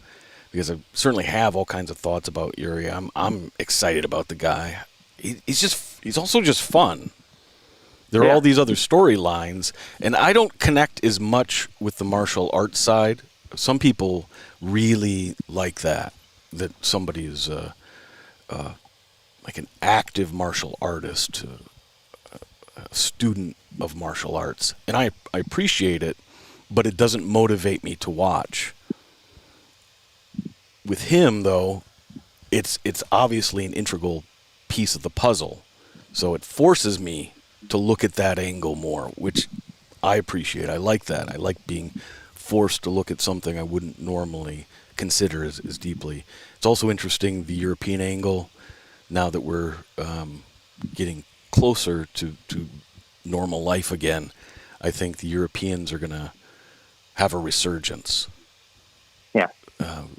because I certainly have all kinds of thoughts about Yuri. I'm excited about the guy. He's also just fun. There are all these other storylines, and I don't connect as much with the martial arts side. Some people really like that somebody is like an active martial artist, a student of martial arts, and I appreciate it, but it doesn't motivate me to watch. With him, though, it's obviously an integral piece of the puzzle, so it forces me to look at that angle more, which I appreciate. I like that. I like being forced to look at something I wouldn't normally consider as deeply. It's also interesting, the European angle, now that we're getting closer to normal life again. I think the Europeans are going to have a resurgence. Yeah.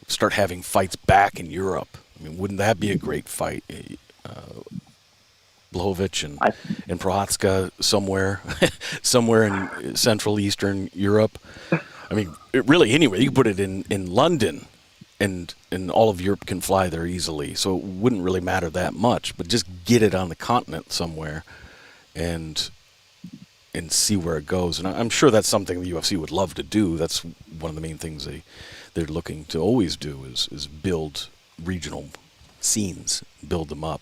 Start having fights back in Europe. I mean, wouldn't that be a great fight? Blachowicz and Prochazka somewhere in Central Eastern Europe. I mean, really anywhere. You can put it in London, and all of Europe can fly there easily. So it wouldn't really matter that much. But just get it on the continent somewhere, and see where it goes. And I'm sure that's something the UFC would love to do. That's one of the main things they're looking to always do is build regional scenes, build them up.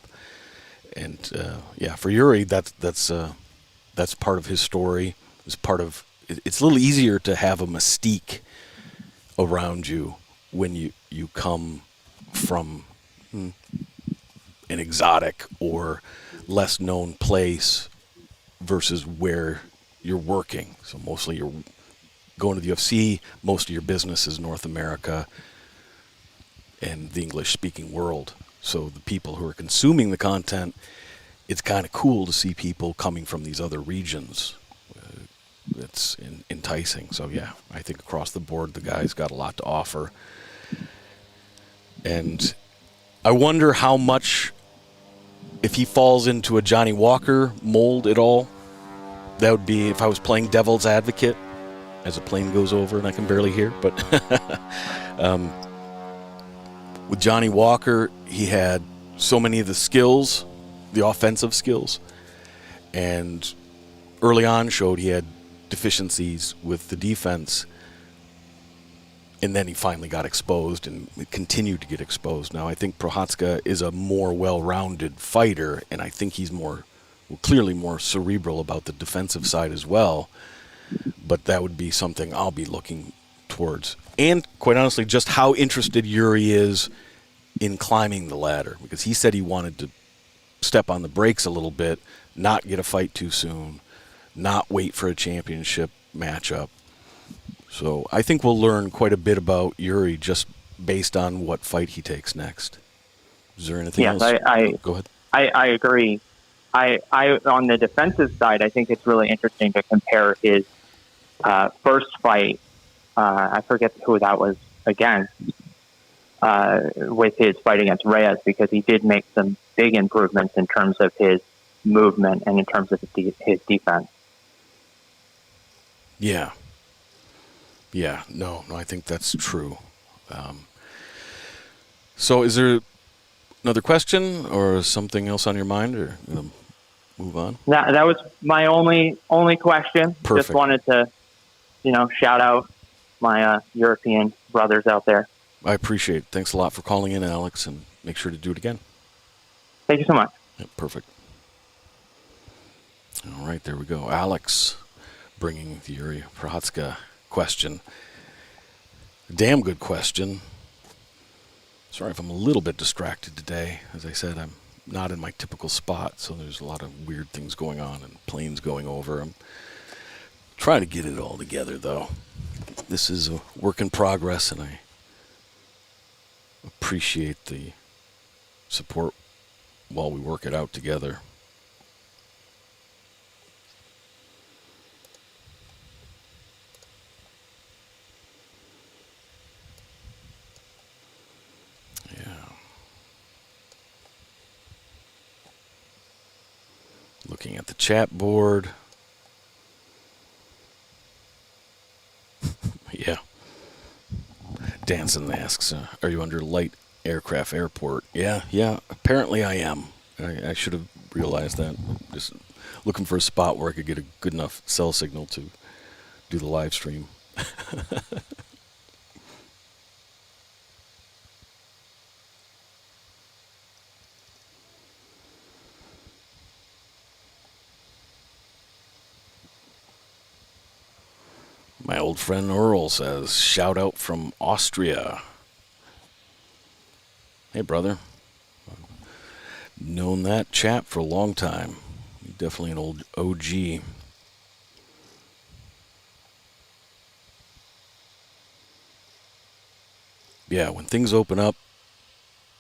And for Yuri, that's part of his story. It's a little easier to have a mystique around you when you come from an exotic or less known place versus where you're working. So mostly you're going to the UFC, most of your business is North America and the English-speaking world. So the people who are consuming the content, it's kind of cool to see people coming from these other regions. It's enticing. So yeah, I think across the board, the guy's got a lot to offer. And I wonder how much, if he falls into a Johnny Walker mold at all, that would be if I was playing devil's advocate as a plane goes over and I can barely hear. But with Johnny Walker, he had so many of the skills, the offensive skills, and early on showed he had deficiencies with the defense. And then he finally got exposed and continued to get exposed. Now, I think Prochazka is a more well-rounded fighter, and I think he's clearly more cerebral about the defensive side as well. But that would be something I'll be looking towards. And, quite honestly, just how interested Yuri is in climbing the ladder. Because he said he wanted to step on the brakes a little bit, not get a fight too soon, not wait for a championship matchup. So I think we'll learn quite a bit about Yuri just based on what fight he takes next. Is there anything else? Go ahead. I agree. I on the defensive side, I think it's really interesting to compare his first fight. I forget who that was against, with his fight against Reyes, because he did make some big improvements in terms of his movement and in terms of his defense. Yeah. Yeah, no, I think that's true. So is there another question or something else on your mind, or move on? That was my only question. Perfect. Just wanted to, shout out my European brothers out there. I appreciate it. Thanks a lot for calling in, Alex, and make sure to do it again. Thank you so much. Yeah, perfect. All right, there we go. Alex bringing the Yuri Prochazka question. Damn good question. Sorry if I'm a little bit distracted today. As I said, I'm not in my typical spot, so there's a lot of weird things going on and planes going over. I'm trying to get it all together, though. This is a work in progress, and I appreciate the support while we work it out together. Looking at the chat board. Yeah. Danson asks, are you under light aircraft airport? Yeah, apparently I am. I should have realized that. Just looking for a spot where I could get a good enough cell signal to do the live stream. My old friend Earl says, shout out from Austria. Hey, brother. Known that chap for a long time. Definitely an old OG. Yeah, when things open up,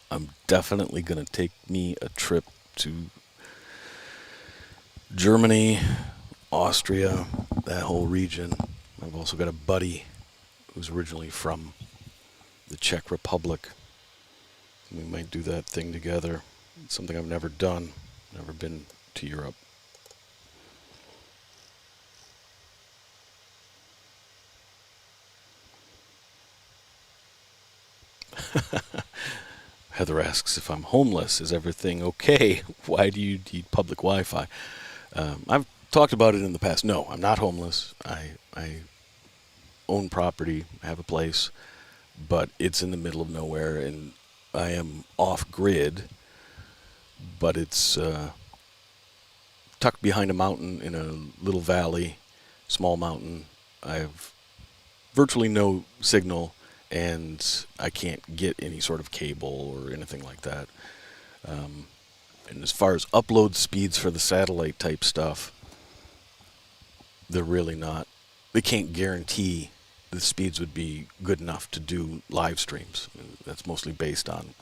I'm definitely going to take me a trip to Germany, Austria, that whole region. I've also got a buddy who's originally from the Czech Republic. We might do that thing together. It's something I've never done. Never been to Europe. Heather asks if I'm homeless. Is everything okay? Why do you need public Wi-Fi? I've talked about it in the past. No, I'm not homeless. I own property, have a place, but it's in the middle of nowhere, and I am off-grid, but it's tucked behind a mountain in a little valley, small mountain. I have virtually no signal, and I can't get any sort of cable or anything like that. And as far as upload speeds for the satellite type stuff, they're really not they can't guarantee the speeds would be good enough to do live streams. That's mostly based on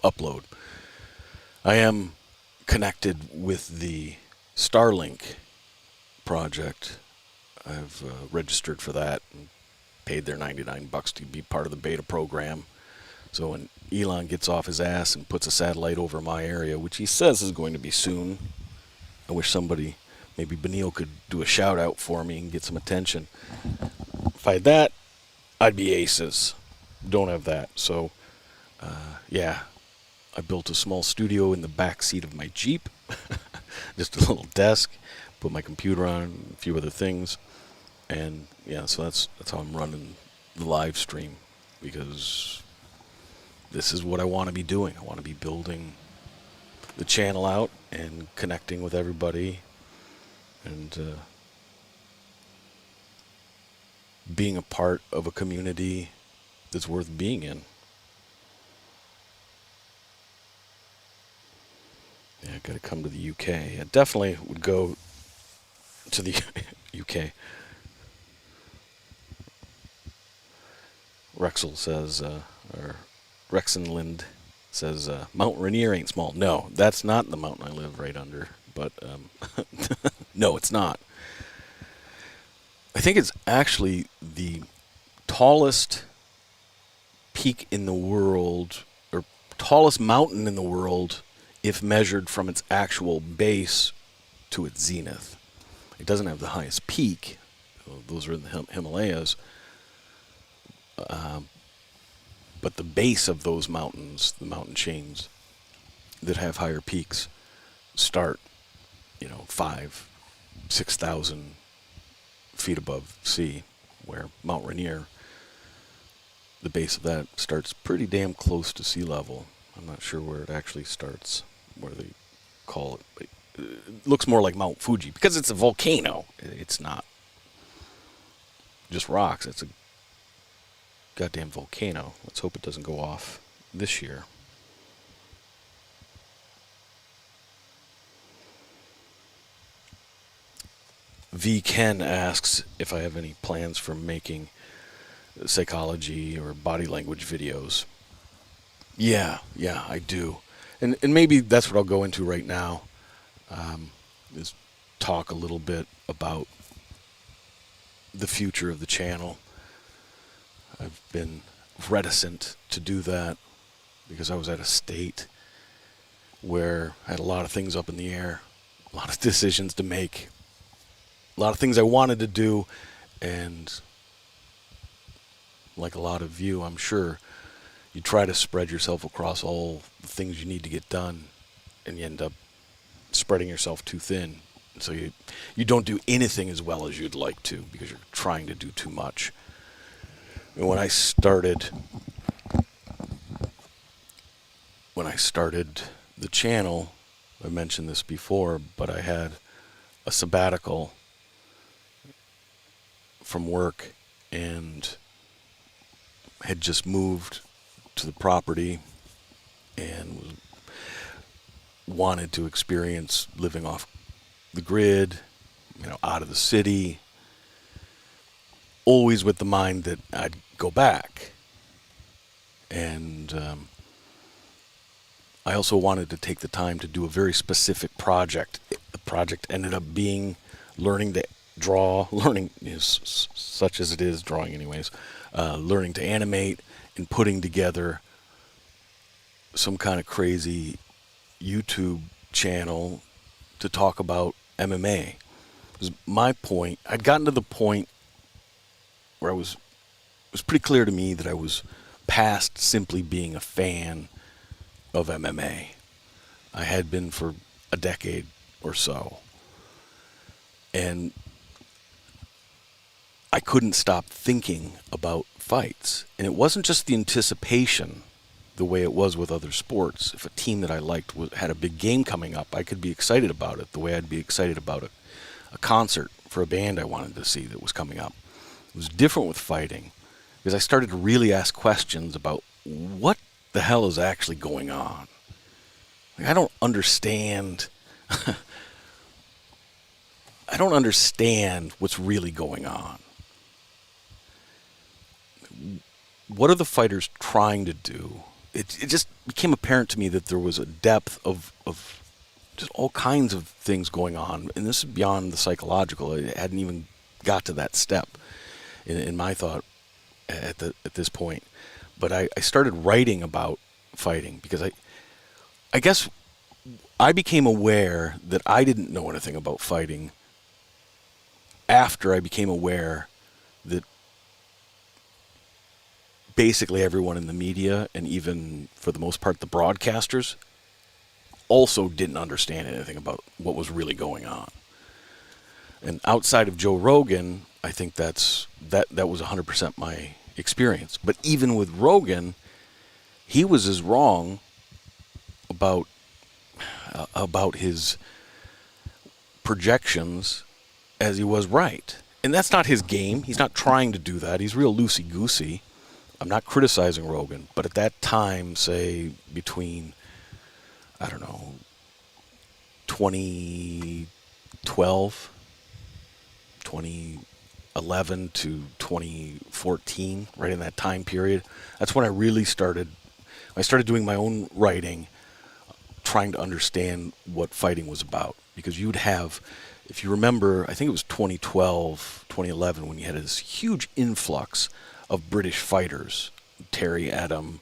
upload. I am connected with the Starlink project. I've registered for that and paid their $99 to be part of the beta program. So when Elon gets off his ass and puts a satellite over my area, which he says is going to be soon, I wish somebody, maybe Benil, could do a shout out for me and get some attention. If I had that, I'd be aces. Don't have that. So, yeah, I built a small studio in the back seat of my Jeep. Just a little desk, put my computer on, a few other things. And yeah, so that's how I'm running the live stream, because this is what I want to be doing. I want to be building the channel out and connecting with everybody and being a part of a community that's worth being in. Yeah, I got to come to the UK. I definitely would go to the UK. Rexel says, or Rexenlind says, Mount Rainier ain't small. No, that's not the mountain I live right under. But, no, it's not. I think it's actually the tallest peak in the world, or tallest mountain in the world, if measured from its actual base to its zenith. It doesn't have the highest peak. Those are in the Himalayas. But the base of those mountains, the mountain chains that have higher peaks, start, 5,000, 6,000 feet above sea, where Mount Rainier, the base of that starts pretty damn close to sea level. I'm not sure where it actually starts, where they call it. But it looks more like Mount Fuji, because it's a volcano. It's not just rocks. It's a goddamn volcano. Let's hope it doesn't go off this year. V. Ken asks if I have any plans for making psychology or body language videos. Yeah, I do. And maybe that's what I'll go into right now, is talk a little bit about the future of the channel. I've been reticent to do that because I was at a state where I had a lot of things up in the air, a lot of decisions to make, a lot of things I wanted to do, and like a lot of you, I'm sure, you try to spread yourself across all the things you need to get done, and you end up spreading yourself too thin. So you don't do anything as well as you'd like to because you're trying to do too much. And when I started the channel, I mentioned this before, but I had a sabbatical from work and had just moved to the property and wanted to experience living off the grid, out of the city, always with the mind that I'd go back. And I also wanted to take the time to do a very specific project. The project ended up being learning to draw, learning is such as it is, drawing anyways, learning to animate and putting together some kind of crazy YouTube channel to talk about MMA. It was my point. I'd gotten to the point where it was pretty clear to me that I was past simply being a fan of MMA. I had been for a decade or so. And I couldn't stop thinking about fights. And it wasn't just the anticipation the way it was with other sports. If a team that I liked had a big game coming up, I could be excited about it the way I'd be excited about a concert for a band I wanted to see that was coming up. It was different with fighting because I started to really ask questions about what the hell is actually going on. I don't understand. I don't understand what's really going on. what are the fighters trying to do? It just became apparent to me that there was a depth of just all kinds of things going on, and this is beyond the psychological. It hadn't even got to that step in my thought at this point. But I started writing about fighting because I guess I became aware that I didn't know anything about fighting after I became aware that basically everyone in the media, and even for the most part the broadcasters, also didn't understand anything about what was really going on. And outside of Joe Rogan, I think that was 100% my experience. But even with Rogan, he was as wrong about his projections as he was right. And that's not his game. He's not trying to do that. He's real loosey-goosey. I'm not criticizing Rogan, but at that time, say between, I don't know, 2012, 2011 to 2014, right in that time period, that's when I really started doing my own writing, trying to understand what fighting was about. Because you'd have, if you remember, I think it was 2012, 2011, when you had this huge influx of British fighters, Terry Adam,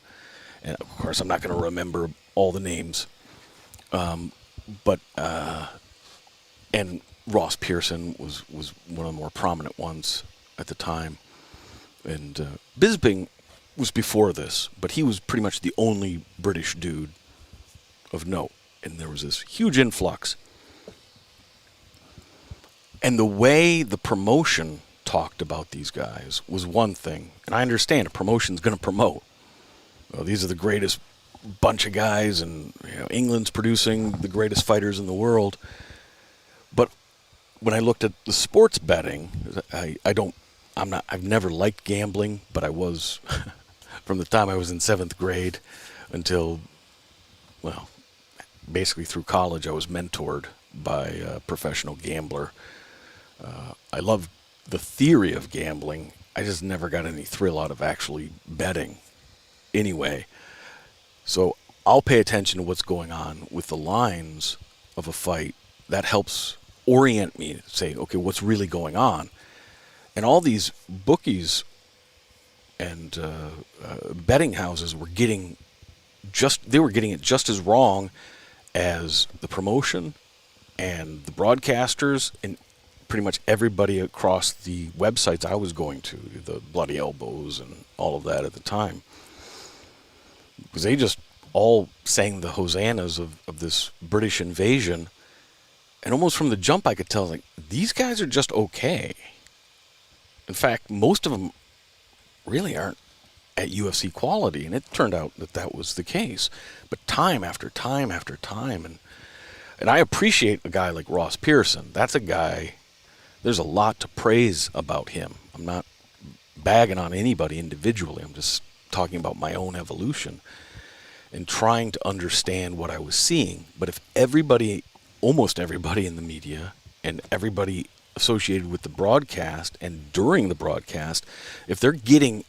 and of course I'm not going to remember all the names, but and Ross Pearson was one of the more prominent ones at the time, and Bisping was before this, but he was pretty much the only British dude of note, and there was this huge influx. And the way the promotion talked about these guys was one thing, and I understand a promotion's going to promote. Well, these are the greatest bunch of guys, and England's producing the greatest fighters in the world. But when I looked at the sports betting, I've never liked gambling, but I was from the time I was in 7th grade until, well, basically through college, I was mentored by a professional gambler. I loved the theory of gambling. I just never got any thrill out of actually betting anyway. So I'll pay attention to what's going on with the lines of a fight. That helps orient me to say, okay, what's really going on? And all these bookies and betting houses were getting it just as wrong as the promotion and the broadcasters and pretty much everybody across the websites I was going to, the Bloody Elbows and all of that at the time. Because they just all sang the hosannas of this British invasion. And almost from the jump I could tell, like, these guys are just okay. In fact, most of them really aren't at UFC quality. And it turned out that was the case. But time after time after time. And I appreciate a guy like Ross Pearson. That's a guy... There's a lot to praise about him. I'm not bagging on anybody individually. I'm just talking about my own evolution and trying to understand what I was seeing. But if almost everybody in the media and everybody associated with the broadcast and during the broadcast, if they're getting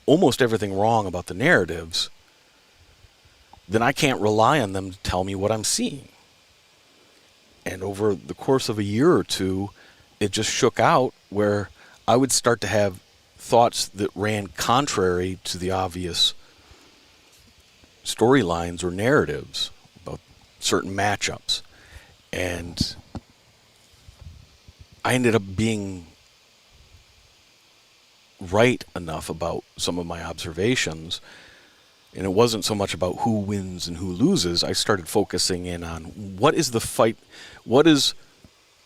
almost everything wrong about the narratives, then I can't rely on them to tell me what I'm seeing. And over the course of a year or two, it just shook out where I would start to have thoughts that ran contrary to the obvious storylines or narratives about certain matchups. And I ended up being right enough about some of my observations. And it wasn't so much about who wins and who loses. I started focusing in on what is the fight, what is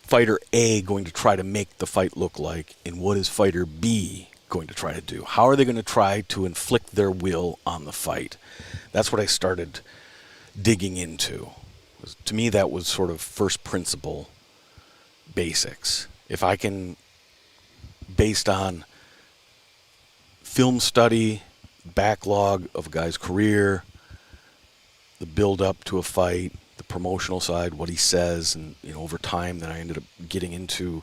fighter A going to try to make the fight look like, and what is fighter B going to try to do? How are they going to try to inflict their will on the fight? That's what I started digging into. To me, that was sort of first principle basics. If I can, based on film study, backlog of a guy's career, the build up to a fight, the promotional side, what he says, and over time then I ended up getting into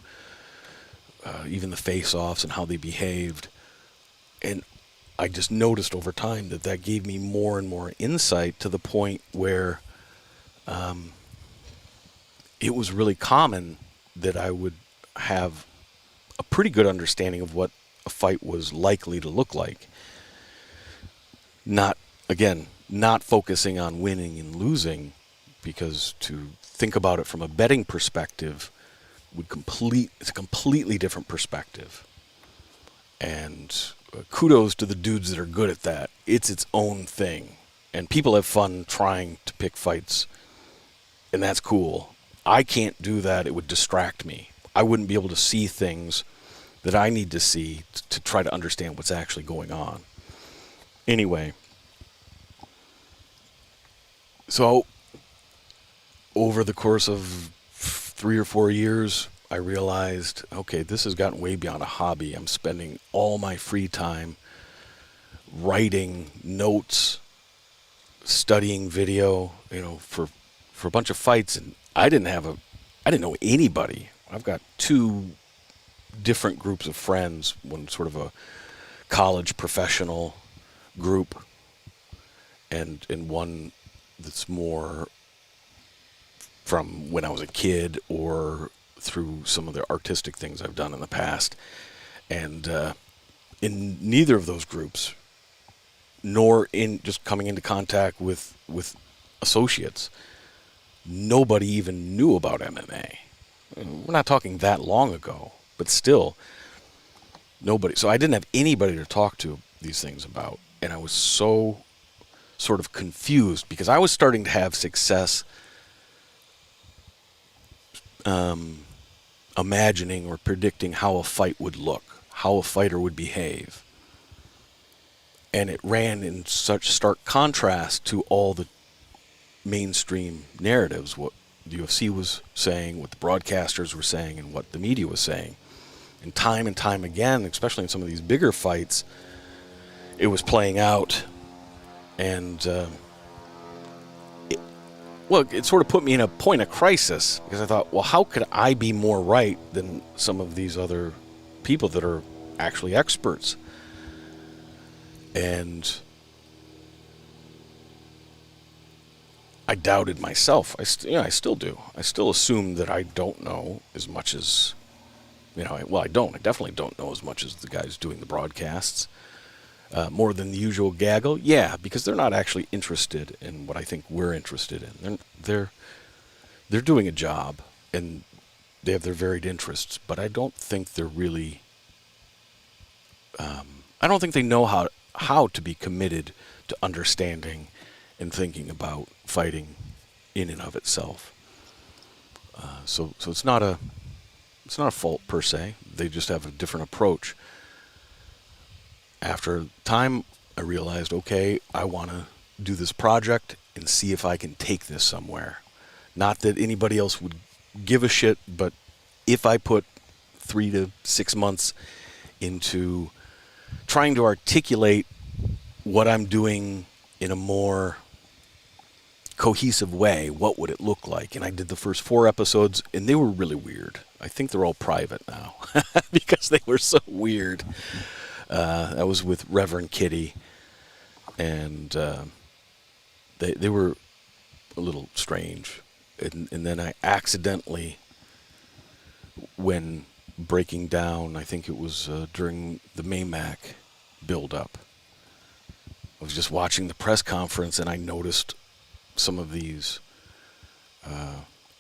even the face-offs and how they behaved. And I just noticed over time that gave me more and more insight to the point where it was really common that I would have a pretty good understanding of what a fight was likely to look like. Not focusing on winning and losing, because to think about it from a betting perspective it's a completely different perspective. And kudos to the dudes that are good at that. It's its own thing. And people have fun trying to pick fights, and that's cool. I can't do that. It would distract me. I wouldn't be able to see things that I need to see to try to understand what's actually going on. Anyway, so over the course of 3 or 4 years, I realized, okay, this has gotten way beyond a hobby. I'm spending all my free time writing notes, studying video, for a bunch of fights, and I didn't know anybody. I've got 2 different groups of friends, one sort of a college professional group, and one that's more from when I was a kid or through some of the artistic things I've done in the past. And in neither of those groups, nor in just coming into contact with associates, nobody even knew about MMA. We're not talking that long ago, but still, nobody. So I didn't have anybody to talk to these things about, and I was so sort of confused because I was starting to have success imagining or predicting how a fight would look, how a fighter would behave. And it ran in such stark contrast to all the mainstream narratives, what the UFC was saying, what the broadcasters were saying, and what the media was saying. And time again, especially in some of these bigger fights, it was playing out. And it sort of put me in a point of crisis, because I thought, well, how could I be more right than some of these other people that are actually experts? And I doubted myself. I still do. I still assume that I don't know as much as, I don't. I definitely don't know as much as the guys doing the broadcasts. More than the usual gaggle? Yeah, because they're not actually interested in what I think we're interested in. They're doing a job, and they have their varied interests, but I don't think they're really... I don't think they know how to be committed to understanding and thinking about fighting in and of itself. So it's not a fault per se. They just have a different approach. After time, I realized, okay, I want to do this project and see if I can take this somewhere. Not that anybody else would give a shit, but if I put 3 to 6 months into trying to articulate what I'm doing in a more cohesive way, what would it look like? And I did the first 4 episodes, and they were really weird. I think they're all private now because they were so weird. That was with Reverend Kitty, and they were a little strange. And then I accidentally, when breaking down, I think it was during the Maymac build-up, I was just watching the press conference, and I noticed some of these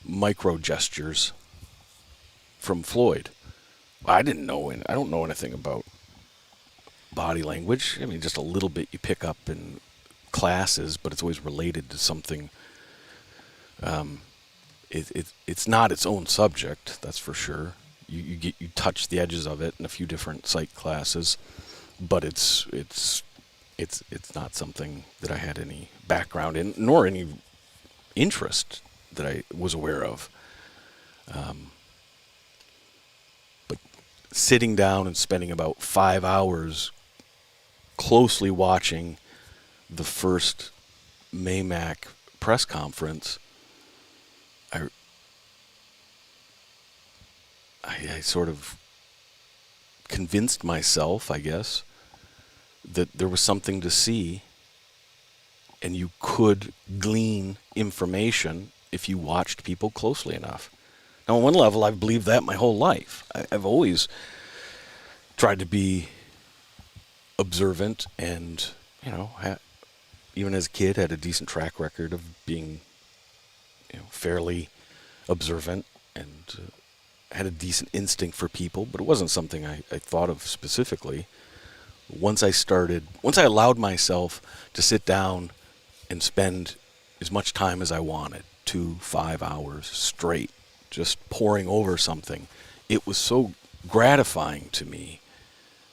micro gestures from Floyd. I don't know anything about body language. I mean, just a little bit you pick up in classes, but it's always related to something. It's not its own subject, that's for sure. You touch the edges of it in a few different psych classes, but it's not something that I had any background in, nor any interest that I was aware of. But sitting down and spending about 5 hours closely watching the first Maymac press conference, I sort of convinced myself, I guess, that there was something to see, and you could glean information if you watched people closely enough. Now, on one level, I've believed that my whole life. I've always tried to be observant and, even as a kid, had a decent track record of being, fairly observant and had a decent instinct for people, but it wasn't something I thought of specifically. Once I allowed myself to sit down and spend as much time as I wanted, 2-5 hours straight, just poring over something, it was so gratifying to me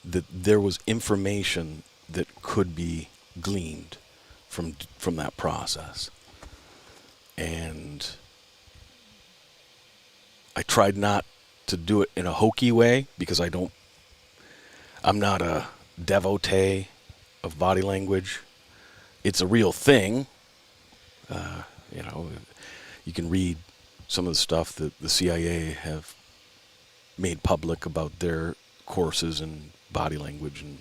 that there was information that could be gleaned from that process. And I tried not to do it in a hokey way, because I'm not a devotee of body language. It's a real thing. You can read some of the stuff that the CIA have made public about their courses in body language, and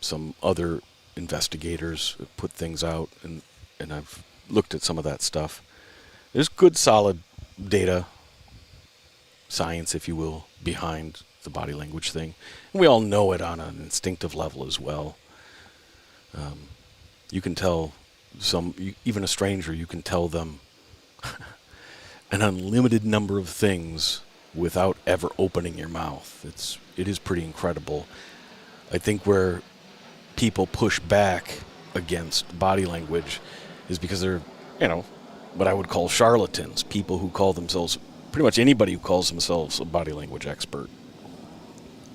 some other investigators put things out, and I've looked at some of that stuff. There's good, solid data, science, if you will, behind the body language thing. And we all know it on an instinctive level as well. You can tell even a stranger, you can tell them an unlimited number of things without ever opening your mouth. It is pretty incredible. I think where people push back against body language is because they're, what I would call charlatans, people who call themselves, pretty much anybody who calls themselves a body language expert,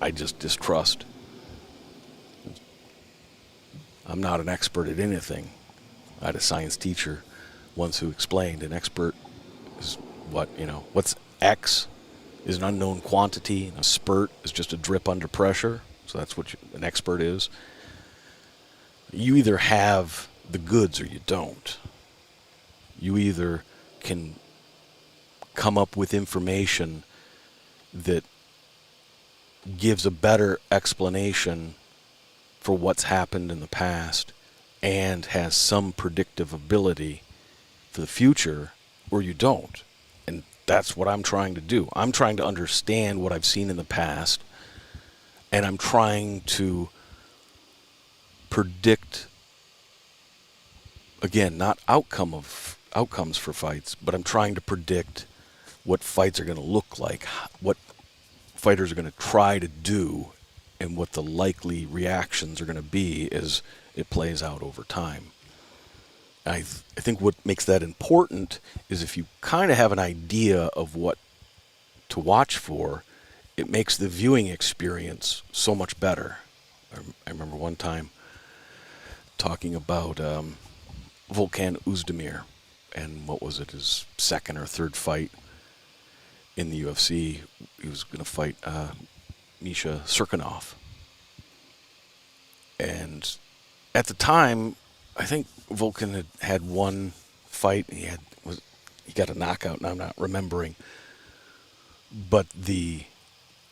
I just distrust. I'm not an expert at anything. I had a science teacher once who explained an expert is what's X is an unknown quantity, and a spurt is just a drip under pressure. So that's what an expert is. You either have the goods or you don't. You either can come up with information that gives a better explanation for what's happened in the past and has some predictive ability for the future, or you don't. And that's what I'm trying to do. I'm trying to understand what I've seen in the past, and I'm trying to predict, again, not outcomes for fights, but I'm trying to predict what fights are going to look like, what fighters are going to try to do, and what the likely reactions are going to be as it plays out over time. I think what makes that important is if you kind of have an idea of what to watch for, it makes the viewing experience so much better. I remember one time talking about Volkan Oezdemir, and what was it, his second or third fight in the UFC. He was going to fight Misha Cirkunov. And at the time, I think Volkan had one fight. He got a knockout, and I'm not remembering. But the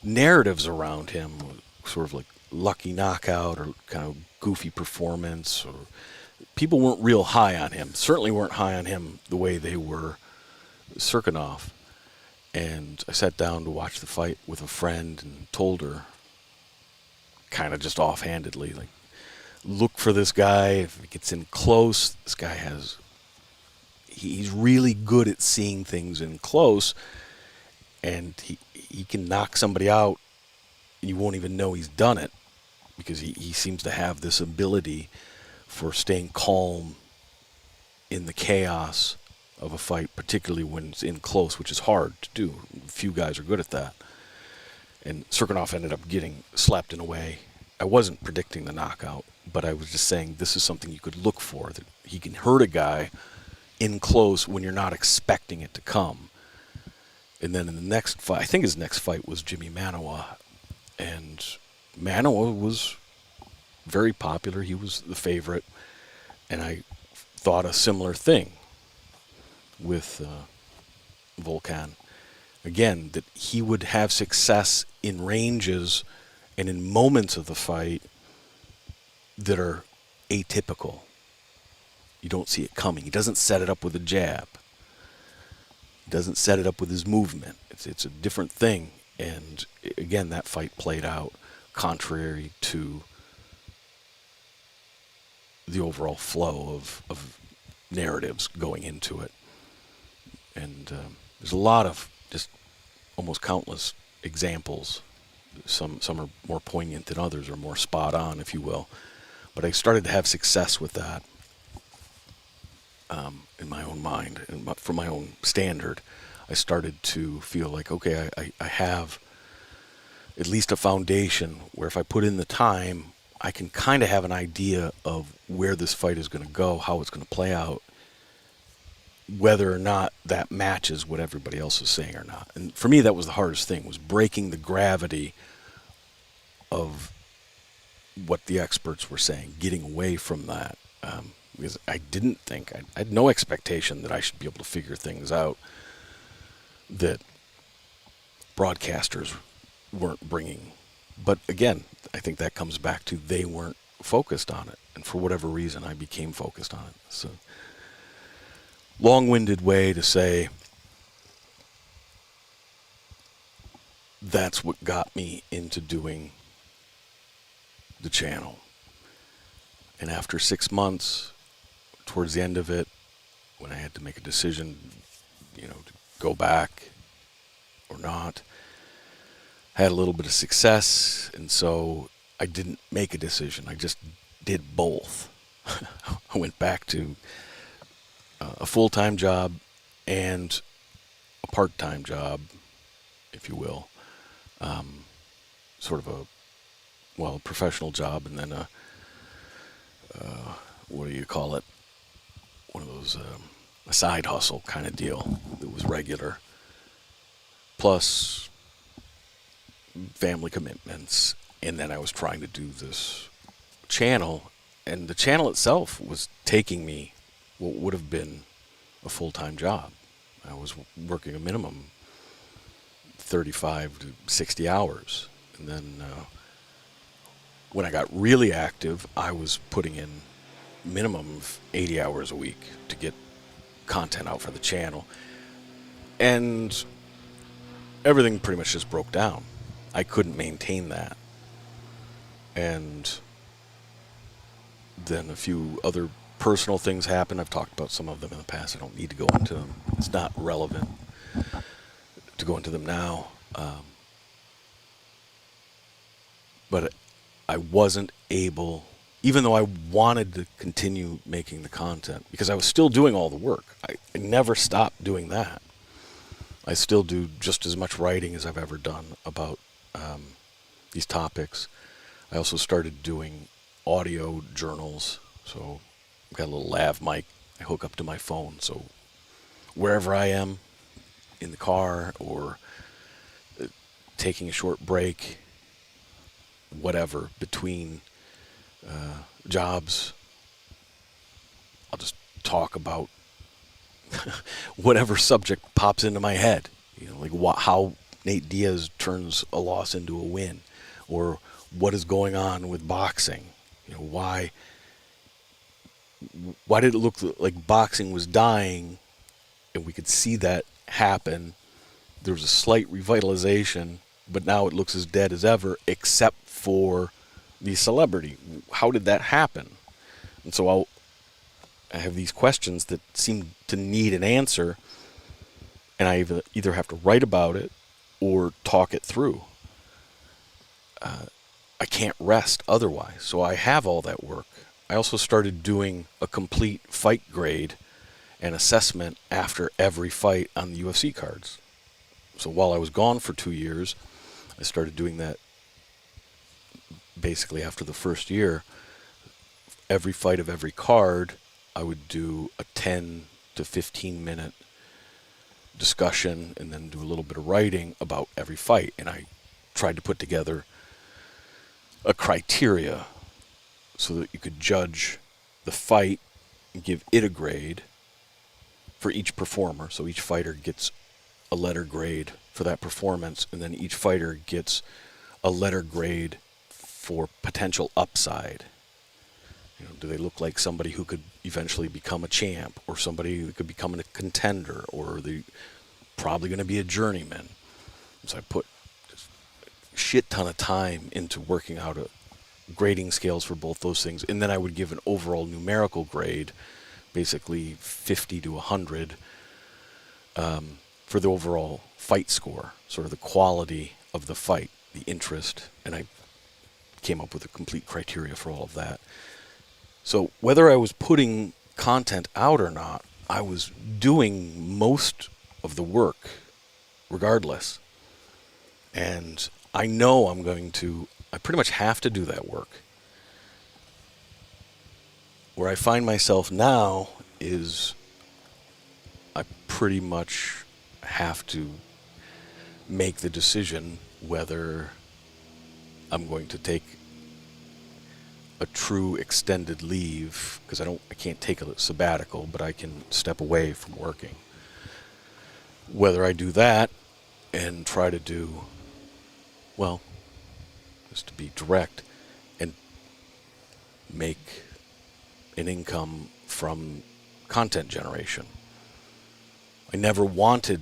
narratives around him were sort of like lucky knockout or kind of goofy performance. Or people weren't real high on him. Certainly weren't high on him the way they were Cirkunov. And I sat down to watch the fight with a friend and told her, kind of just offhandedly, like, look for this guy. If he gets in close, this guy he's really good at seeing things in close, and he can knock somebody out. You won't even know he's done it, because he seems to have this ability for staying calm in the chaos of a fight, particularly when it's in close, which is hard to do. Few guys are good at that. And Cirkunov ended up getting slapped in a way. I wasn't predicting the knockout, but I was just saying this is something you could look for, that he can hurt a guy in close when you're not expecting it to come. And then in the next fight, I think his next fight was Jimmy Manoa, and Manoa was very popular. He was the favorite, and I thought a similar thing with Volkan. Again, that he would have success in ranges and in moments of the fight that are atypical. You don't see it coming. He doesn't set it up with a jab. He doesn't set it up with his movement. It's a different thing. And again, that fight played out contrary to the overall flow of narratives going into it. And there's a lot of just almost countless examples. Some are more poignant than others, or more spot on, if you will. But I started to have success with that in my own mind, and from my own standard. I started to feel like, okay, I have at least a foundation where if I put in the time, I can kind of have an idea of where this fight is going to go, how it's going to play out, whether or not that matches what everybody else is saying or not. And for me, that was the hardest thing, was breaking the gravity of what the experts were saying, getting away from that. Because I didn't think, I had no expectation that I should be able to figure things out that broadcasters weren't bringing. But again, I think that comes back to they weren't focused on it. And for whatever reason, I became focused on it. So, long-winded way to say that's what got me into doing the channel. And after 6 months, towards the end of it, when I had to make a decision, to go back or not, I had a little bit of success, and so I didn't make a decision. I just did both. I went back to a full-time job and a part-time job, if you will. Sort of a professional job, and then what do you call it? One of those, a side hustle kind of deal that was regular. Plus family commitments. And then I was trying to do this channel, and the channel itself was taking me what would have been a full-time job. I was working a minimum 35 to 60 hours. And then when I got really active, I was putting in minimum of 80 hours a week to get content out for the channel. And everything pretty much just broke down. I couldn't maintain that. And then a few other personal things happened. I've talked about some of them in the past. I don't need to go into them. It's not relevant to go into them now. But I wasn't able, even though I wanted to continue making the content, because I was still doing all the work. I never stopped doing that. I still do just as much writing as I've ever done about these topics. I also started doing audio journals. So I've got a little lav mic I hook up to my phone. So wherever I am, in the car or taking a short break, whatever, between jobs, I'll just talk about whatever subject pops into my head. Like how Nate Diaz turns a loss into a win, or what is going on with boxing. Why did it look like boxing was dying, and we could see that happen? There was a slight revitalization, but now it looks as dead as ever, except for the celebrity. How did that happen? And so I have these questions that seem to need an answer, and I either have to write about it or talk it through. I can't rest otherwise. So I have all that work. I also started doing a complete fight grade and assessment after every fight on the UFC cards. So while I was gone for 2 years, I started doing that basically after the first year. Every fight of every card, I would do a 10 to 15 minute discussion and then do a little bit of writing about every fight. And I tried to put together a criteria so that you could judge the fight and give it a grade for each performer. So each fighter gets a letter grade for that performance, and then each fighter gets a letter grade for potential upside. Do they look like somebody who could eventually become a champ, or somebody who could become a contender, or are they probably going to be a journeyman? So I put just a shit ton of time into working out a grading scales for both those things, and then I would give an overall numerical grade, basically 50 to 100, for the overall fight score, sort of the quality of the fight, the interest, and I came up with a complete criteria for all of that. So whether I was putting content out or not, I was doing most of the work regardless. And I know I pretty much have to do that work. Where I find myself now is I pretty much have to make the decision whether I'm going to take a true extended leave, because I can't take a sabbatical, but I can step away from working. Whether I do that and try to do, well, just to be direct, and make an income from content generation. I never wanted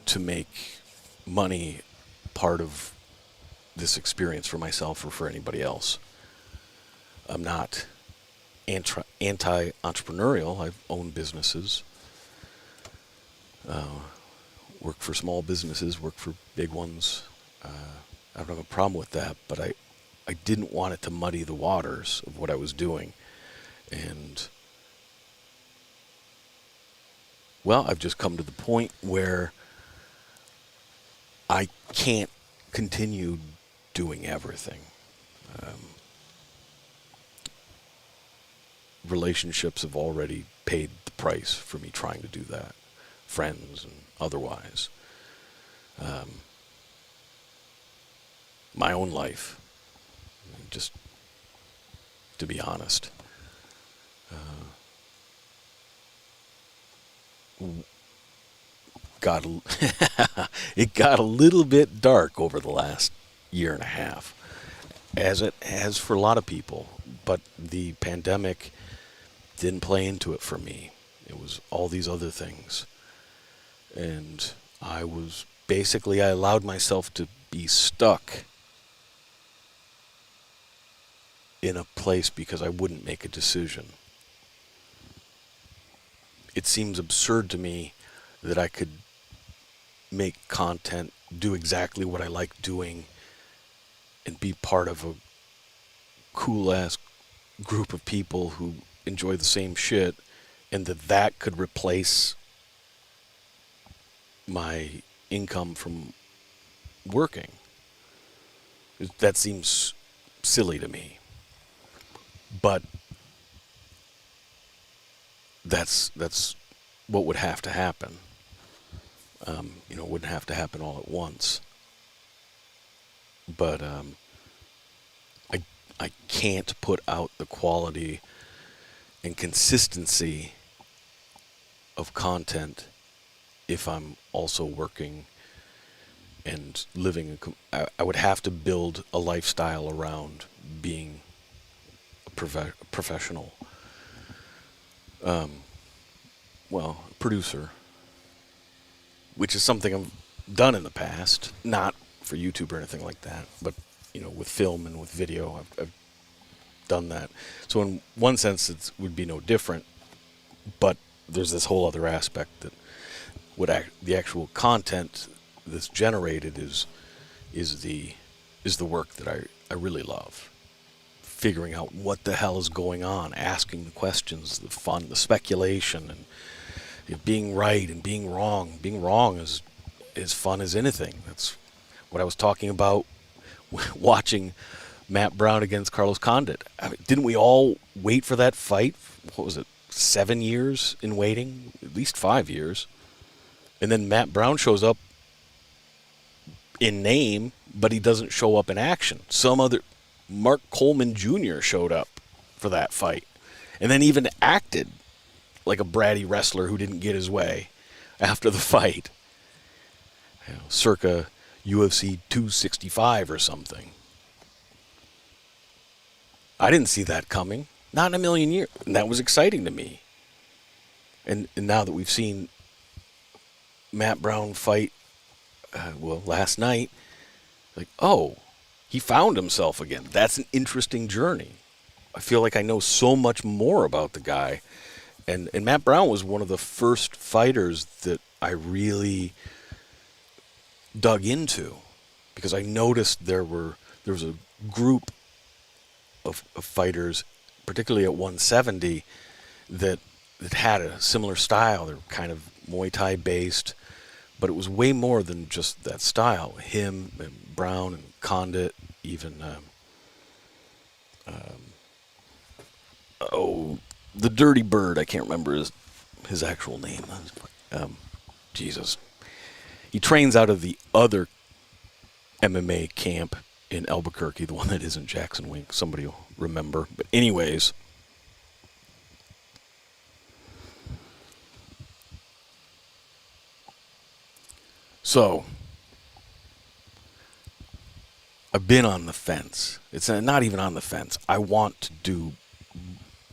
to make money part of this experience for myself or for anybody else. I'm not anti-entrepreneurial. I've owned businesses, worked for small businesses, worked for big ones. I don't have a problem with that, but I didn't want it to muddy the waters of what I was doing. And, well, I've just come to the point where I can't continue doing everything. Relationships have already paid the price for me trying to do that, friends and otherwise. My own life, just to be honest. It got a little bit dark over the last year and a half, as it has for a lot of people, but the pandemic didn't play into it for me. It was all these other things. And I allowed myself to be stuck in a place because I wouldn't make a decision. It seems absurd to me that I could make content, do exactly what I like doing, and be part of a cool-ass group of people who enjoy the same shit, and that could replace my income from working. That seems silly to me. But that's what would have to happen. It wouldn't have to happen all at once. But I can't put out the quality and consistency of content if I'm also working and living. I would have to build a lifestyle around being a professional, producer, which is something I've done in the past, not for YouTube or anything like that, but with film and with video, I've done that. So in one sense, it would be no different, but there's this whole other aspect that the actual content that's generated is the work that I really love. Figuring out what the hell is going on, asking the questions, the fun, the speculation, and being right and being wrong. Being wrong is as fun as anything. That's what I was talking about watching Matt Brown against Carlos Condit. Didn't we all wait for that fight? What was it, 7 years in waiting? At least 5 years. And then Matt Brown shows up in name, but he doesn't show up in action. Mark Coleman Jr. showed up for that fight, and then even acted like a bratty wrestler who didn't get his way after the fight. Circa UFC 265 or something. I didn't see that coming. Not in a million years. And that was exciting to me. And now that we've seen Matt Brown fight, last night, like, oh, he found himself again. That's an interesting journey. I feel like I know so much more about the guy. And Matt Brown was one of the first fighters that I really dug into, because I noticed there was a group of fighters, particularly at 170, that had a similar style. They're kind of Muay Thai based, but it was way more than just that style. Him and Brown and Condit, even the Dirty Bird. I can't remember his actual name. Jesus. He trains out of the other MMA camp in Albuquerque, the one that isn't Jackson Wink. Somebody will remember. But anyways, so I've been on the fence. It's not even on the fence. I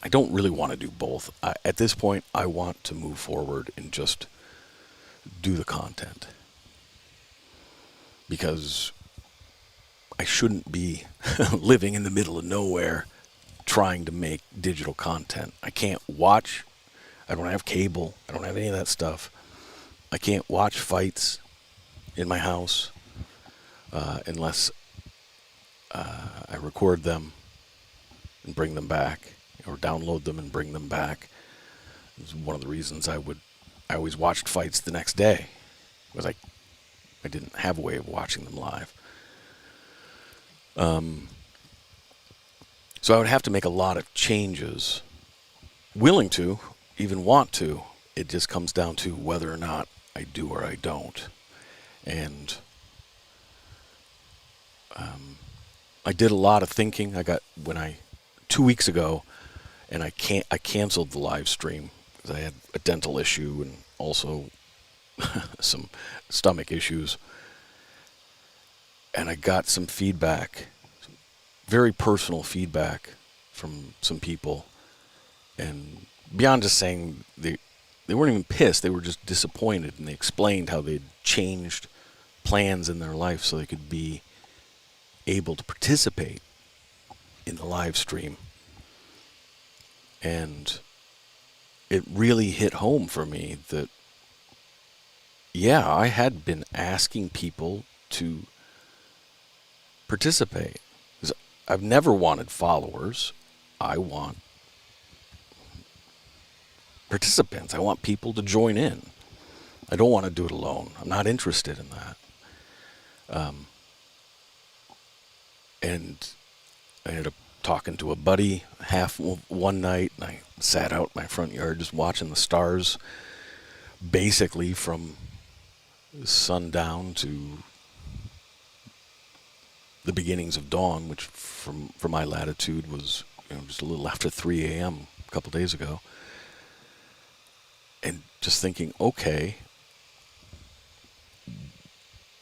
don't really want to do both. At this point, I want to move forward and just do the content, because I shouldn't be living in the middle of nowhere trying to make digital content. I can't watch. I don't have cable. I don't have any of that stuff. I can't watch fights in my house unless I record them and bring them back, or download them and bring them back. It's one of the reasons I always watched fights the next day, because I didn't have a way of watching them live. So I would have to make a lot of changes. Willing to, even want to. It just comes down to whether or not I do or I don't. And I did a lot of thinking. 2 weeks ago, and I canceled the live stream because I had a dental issue and also some stomach issues. And I got some feedback, some very personal feedback from some people. And beyond just saying they weren't even pissed, they were just disappointed, and they explained how they'd changed plans in their life so they could be able to participate in the live stream. And it really hit home for me that, yeah, I had been asking people to participate. 'Cause I've never wanted followers. I want participants. I want people to join in. I don't want to do it alone. I'm not interested in that. And I ended up talking to a buddy one night, and I sat out in my front yard just watching the stars, basically from sundown to the beginnings of dawn, which from my latitude was just a little after 3 a.m. a couple days ago. And just thinking, okay,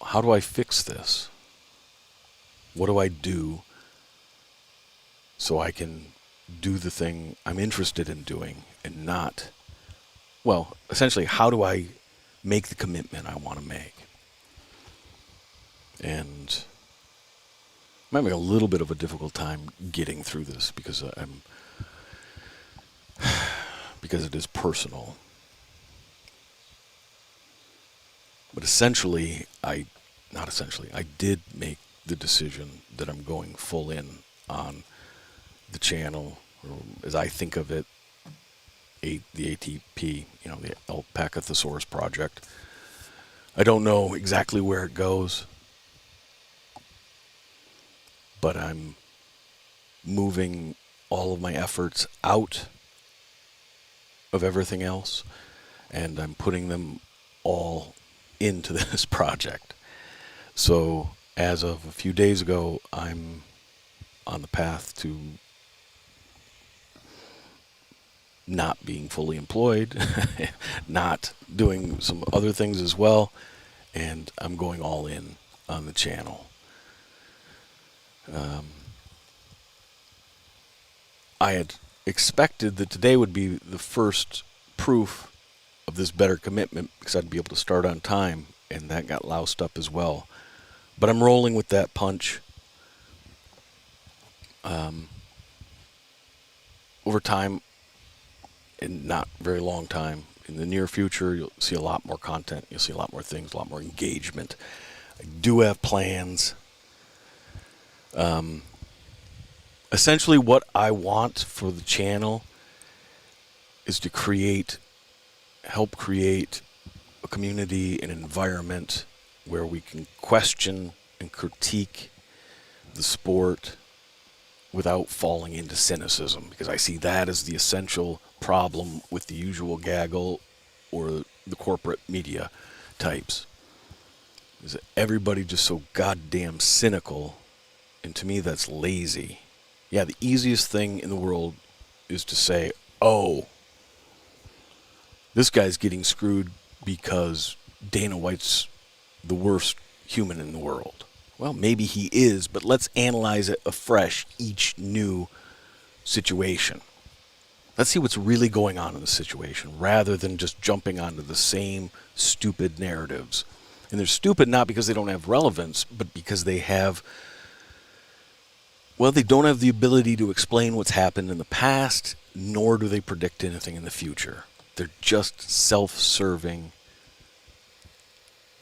how do I fix this? What do I do so I can do the thing I'm interested in doing and not, essentially, how do I make the commitment I want to make? And I'm having a little bit of a difficult time getting through this because because it is personal. But I did make the decision that I'm going full in on the channel, or as I think of it, the ATP, the Alpaca Thesaurus project. I don't know exactly where it goes, but I'm moving all of my efforts out of everything else, and I'm putting them all into this project. So as of a few days ago, I'm on the path to not being fully employed, not doing some other things as well, and I'm going all in on the channel. I had expected that today would be the first proof of this better commitment because I'd be able to start on time, and that got loused up as well. But I'm rolling with that punch. Over time, and not very long time, in the near future, you'll see a lot more content. You'll see a lot more things, a lot more engagement. I do have plans. Essentially, what I want for the channel is to help create a community, an environment where we can question and critique the sport without falling into cynicism, because I see that as the essential problem with the usual gaggle or the corporate media types. Is that everybody just so goddamn cynical, and to me that's lazy. Yeah, the easiest thing in the world is to say, oh, this guy's getting screwed because Dana White's the worst human in the world. Well, maybe he is, but let's analyze it afresh, each new situation. Let's see what's really going on in the situation, rather than just jumping onto the same stupid narratives. And they're stupid not because they don't have relevance, but because they don't have the ability to explain what's happened in the past, nor do they predict anything in the future. They're just self-serving,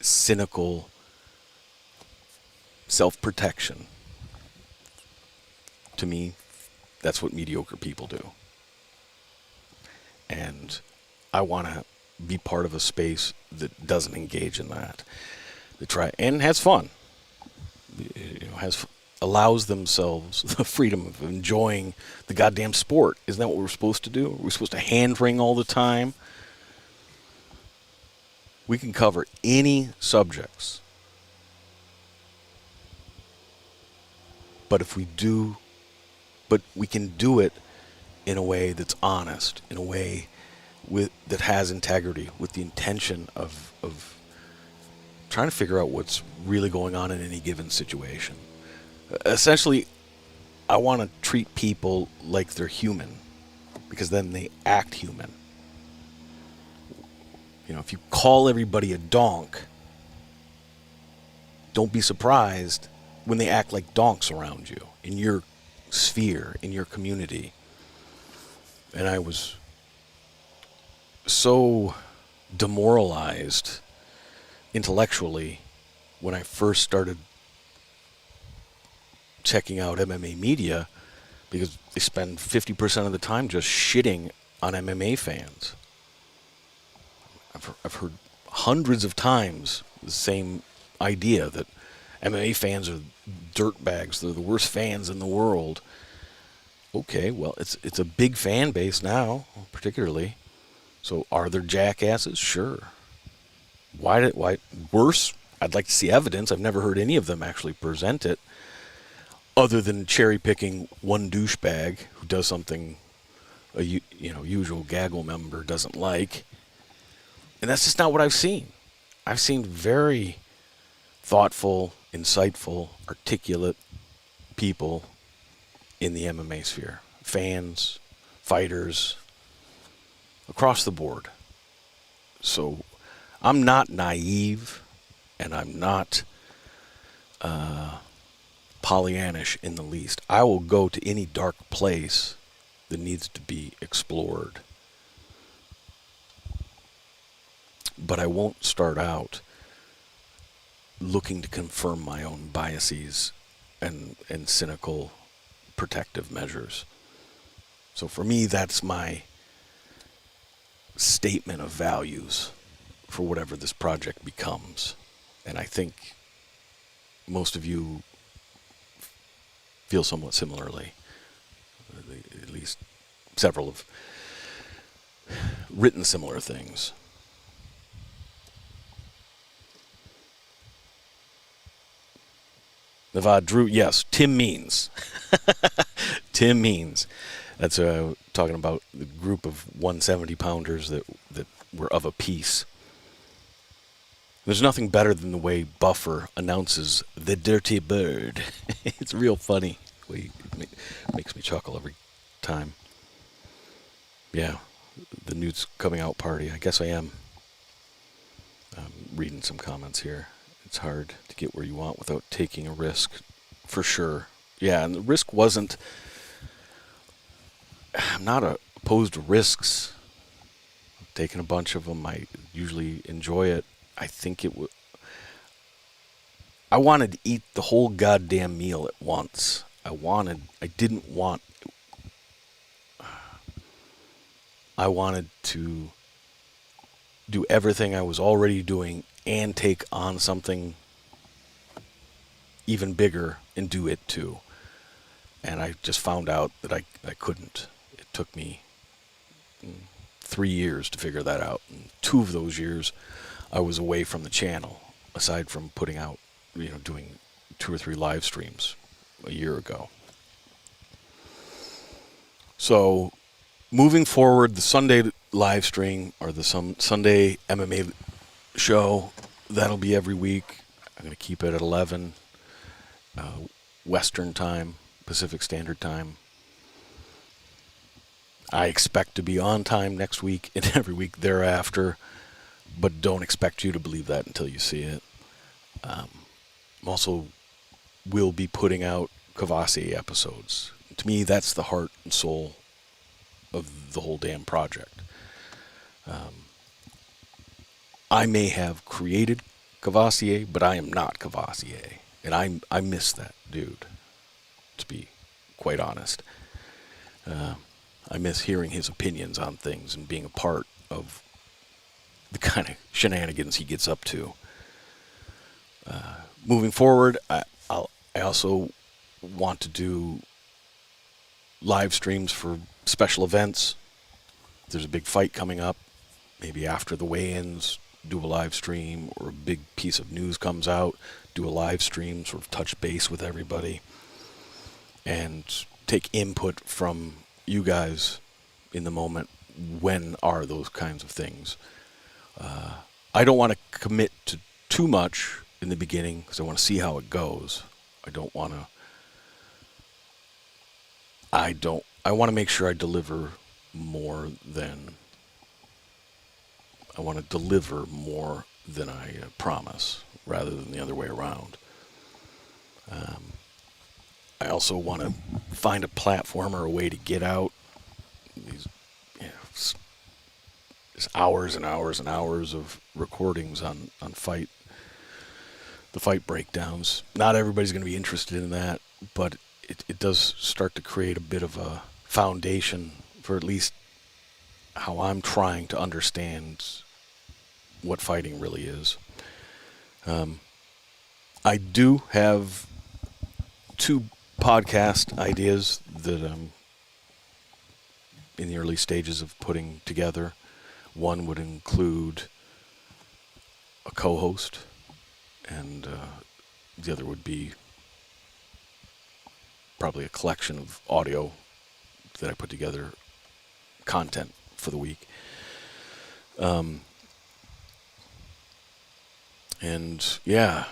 cynical self-protection. To me, that's what mediocre people do. And I want to be part of a space that doesn't engage in that. That try and has fun. Allows themselves the freedom of enjoying the goddamn sport. Isn't that what we're supposed to do? Are we supposed to hand wring all the time? We can cover any subjects. But we can do it in a way that's honest, in a way that has integrity, with the intention of trying to figure out what's really going on in any given situation. Essentially, I want to treat people like they're human, because then they act human. If you call everybody a donk, don't be surprised when they act like donks around you, in your sphere, in your community. And I was so demoralized intellectually when I first started checking out MMA media, because they spend 50% of the time just shitting on MMA fans. I've heard hundreds of times the same idea that MMA fans are dirtbags. They're the worst fans in the world. Okay, well, it's a big fan base now, particularly. So are there jackasses? Sure. Why worse? I'd like to see evidence. I've never heard any of them actually present it, other than cherry picking one douchebag who does something a usual gaggle member doesn't like. And that's just not what I've seen. I've seen very thoughtful, insightful, articulate people in the MMA sphere. Fans, fighters, across the board. So I'm not naive, and I'm not Pollyannish in the least. I will go to any dark place that needs to be explored. But I won't start out looking to confirm my own biases and cynical protective measures. So for me, that's my statement of values for whatever this project becomes. And I think most of you feel somewhat similarly. At least several have written similar things. Nevad Drew, yes, Tim Means. Tim Means. That's talking about the group of 170-pounders that were of a piece. There's nothing better than the way Buffer announces the dirty bird. It's real funny. It makes me chuckle every time. Yeah, the nudes coming out party. I guess I am. Reading some comments here. It's hard to get where you want without taking a risk, for sure. Yeah, and the risk wasn't. I'm not opposed to risks. I've taken a bunch of them. I usually enjoy it. I think it would. I wanted to eat the whole goddamn meal at once. I wanted to do everything I was already doing and take on something even bigger and do it too. And I just found out that I couldn't. It took me 3 years to figure that out. And 2 of those years I was away from the channel, aside from putting out, doing 2 or 3 live streams a year ago. So moving forward, the Sunday live stream or the Sunday MMA show, that'll be every week. I'm going to keep it at 11 Western time, Pacific Standard Time. I expect to be on time next week and every week thereafter, but don't expect you to believe that until you see it. Also will be putting out Kavasi episodes. To me, that's the heart and soul of the whole damn project. I may have created Cavassier, but I am not Cavassier. And I miss that dude, to be quite honest. I miss hearing his opinions on things and being a part of the kind of shenanigans he gets up to. Moving forward, I also want to do live streams for special events. There's a big fight coming up. Maybe after the weigh-ins, do a live stream, or a big piece of news comes out, do a live stream, sort of touch base with everybody, and take input from you guys in the moment. When are those kinds of things? I don't want to commit to too much in the beginning because I want to see how it goes. I want to make sure I deliver more than I promise, rather than the other way around. I also want to find a platform or a way to get out these, just hours and hours and hours of recordings on the fight breakdowns. Not everybody's going to be interested in that, but it does start to create a bit of a foundation for at least how I'm trying to understand what fighting really is. I do have 2 podcast ideas that I'm in the early stages of putting together. One would include a co-host, and the other would be probably a collection of audio that I put together, content for the week. And yeah.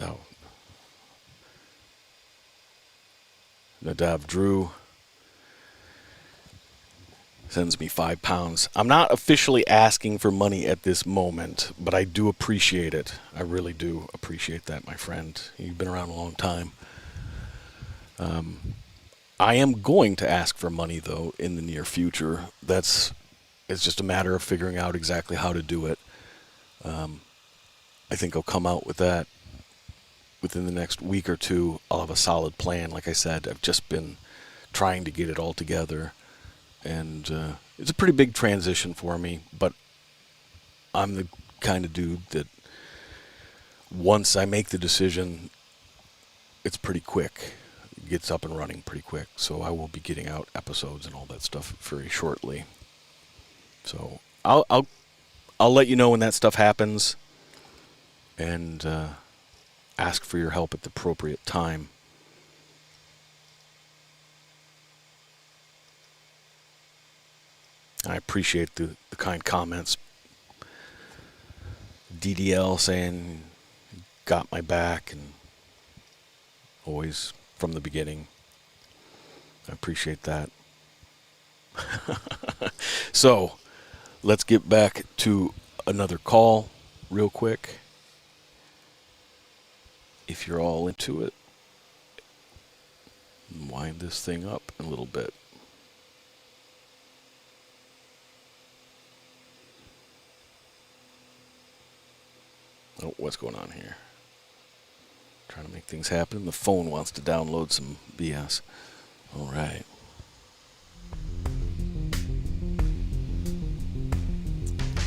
Oh. Nadav Drew sends me £5. I'm not officially asking for money at this moment, but I do appreciate it. I really do appreciate that, my friend. You've been around a long time. I am going to ask for money, though, in the near future. It's just a matter of figuring out exactly how to do it. I think I'll come out with that within the next week or 2. I'll have a solid plan. Like I said, I've just been trying to get it all together. And it's a pretty big transition for me, but I'm the kind of dude that once I make the decision, it's pretty quick. It gets up and running pretty quick. So I will be getting out episodes and all that stuff very shortly. So I'll let you know when that stuff happens, and ask for your help at the appropriate time. I appreciate the kind comments. DDL saying got my back, and always from the beginning. I appreciate that. So, let's get back to another call real quick. If you're all into it, wind this thing up a little bit. Oh, what's going on here? Trying to make things happen. The phone wants to download some BS. All right.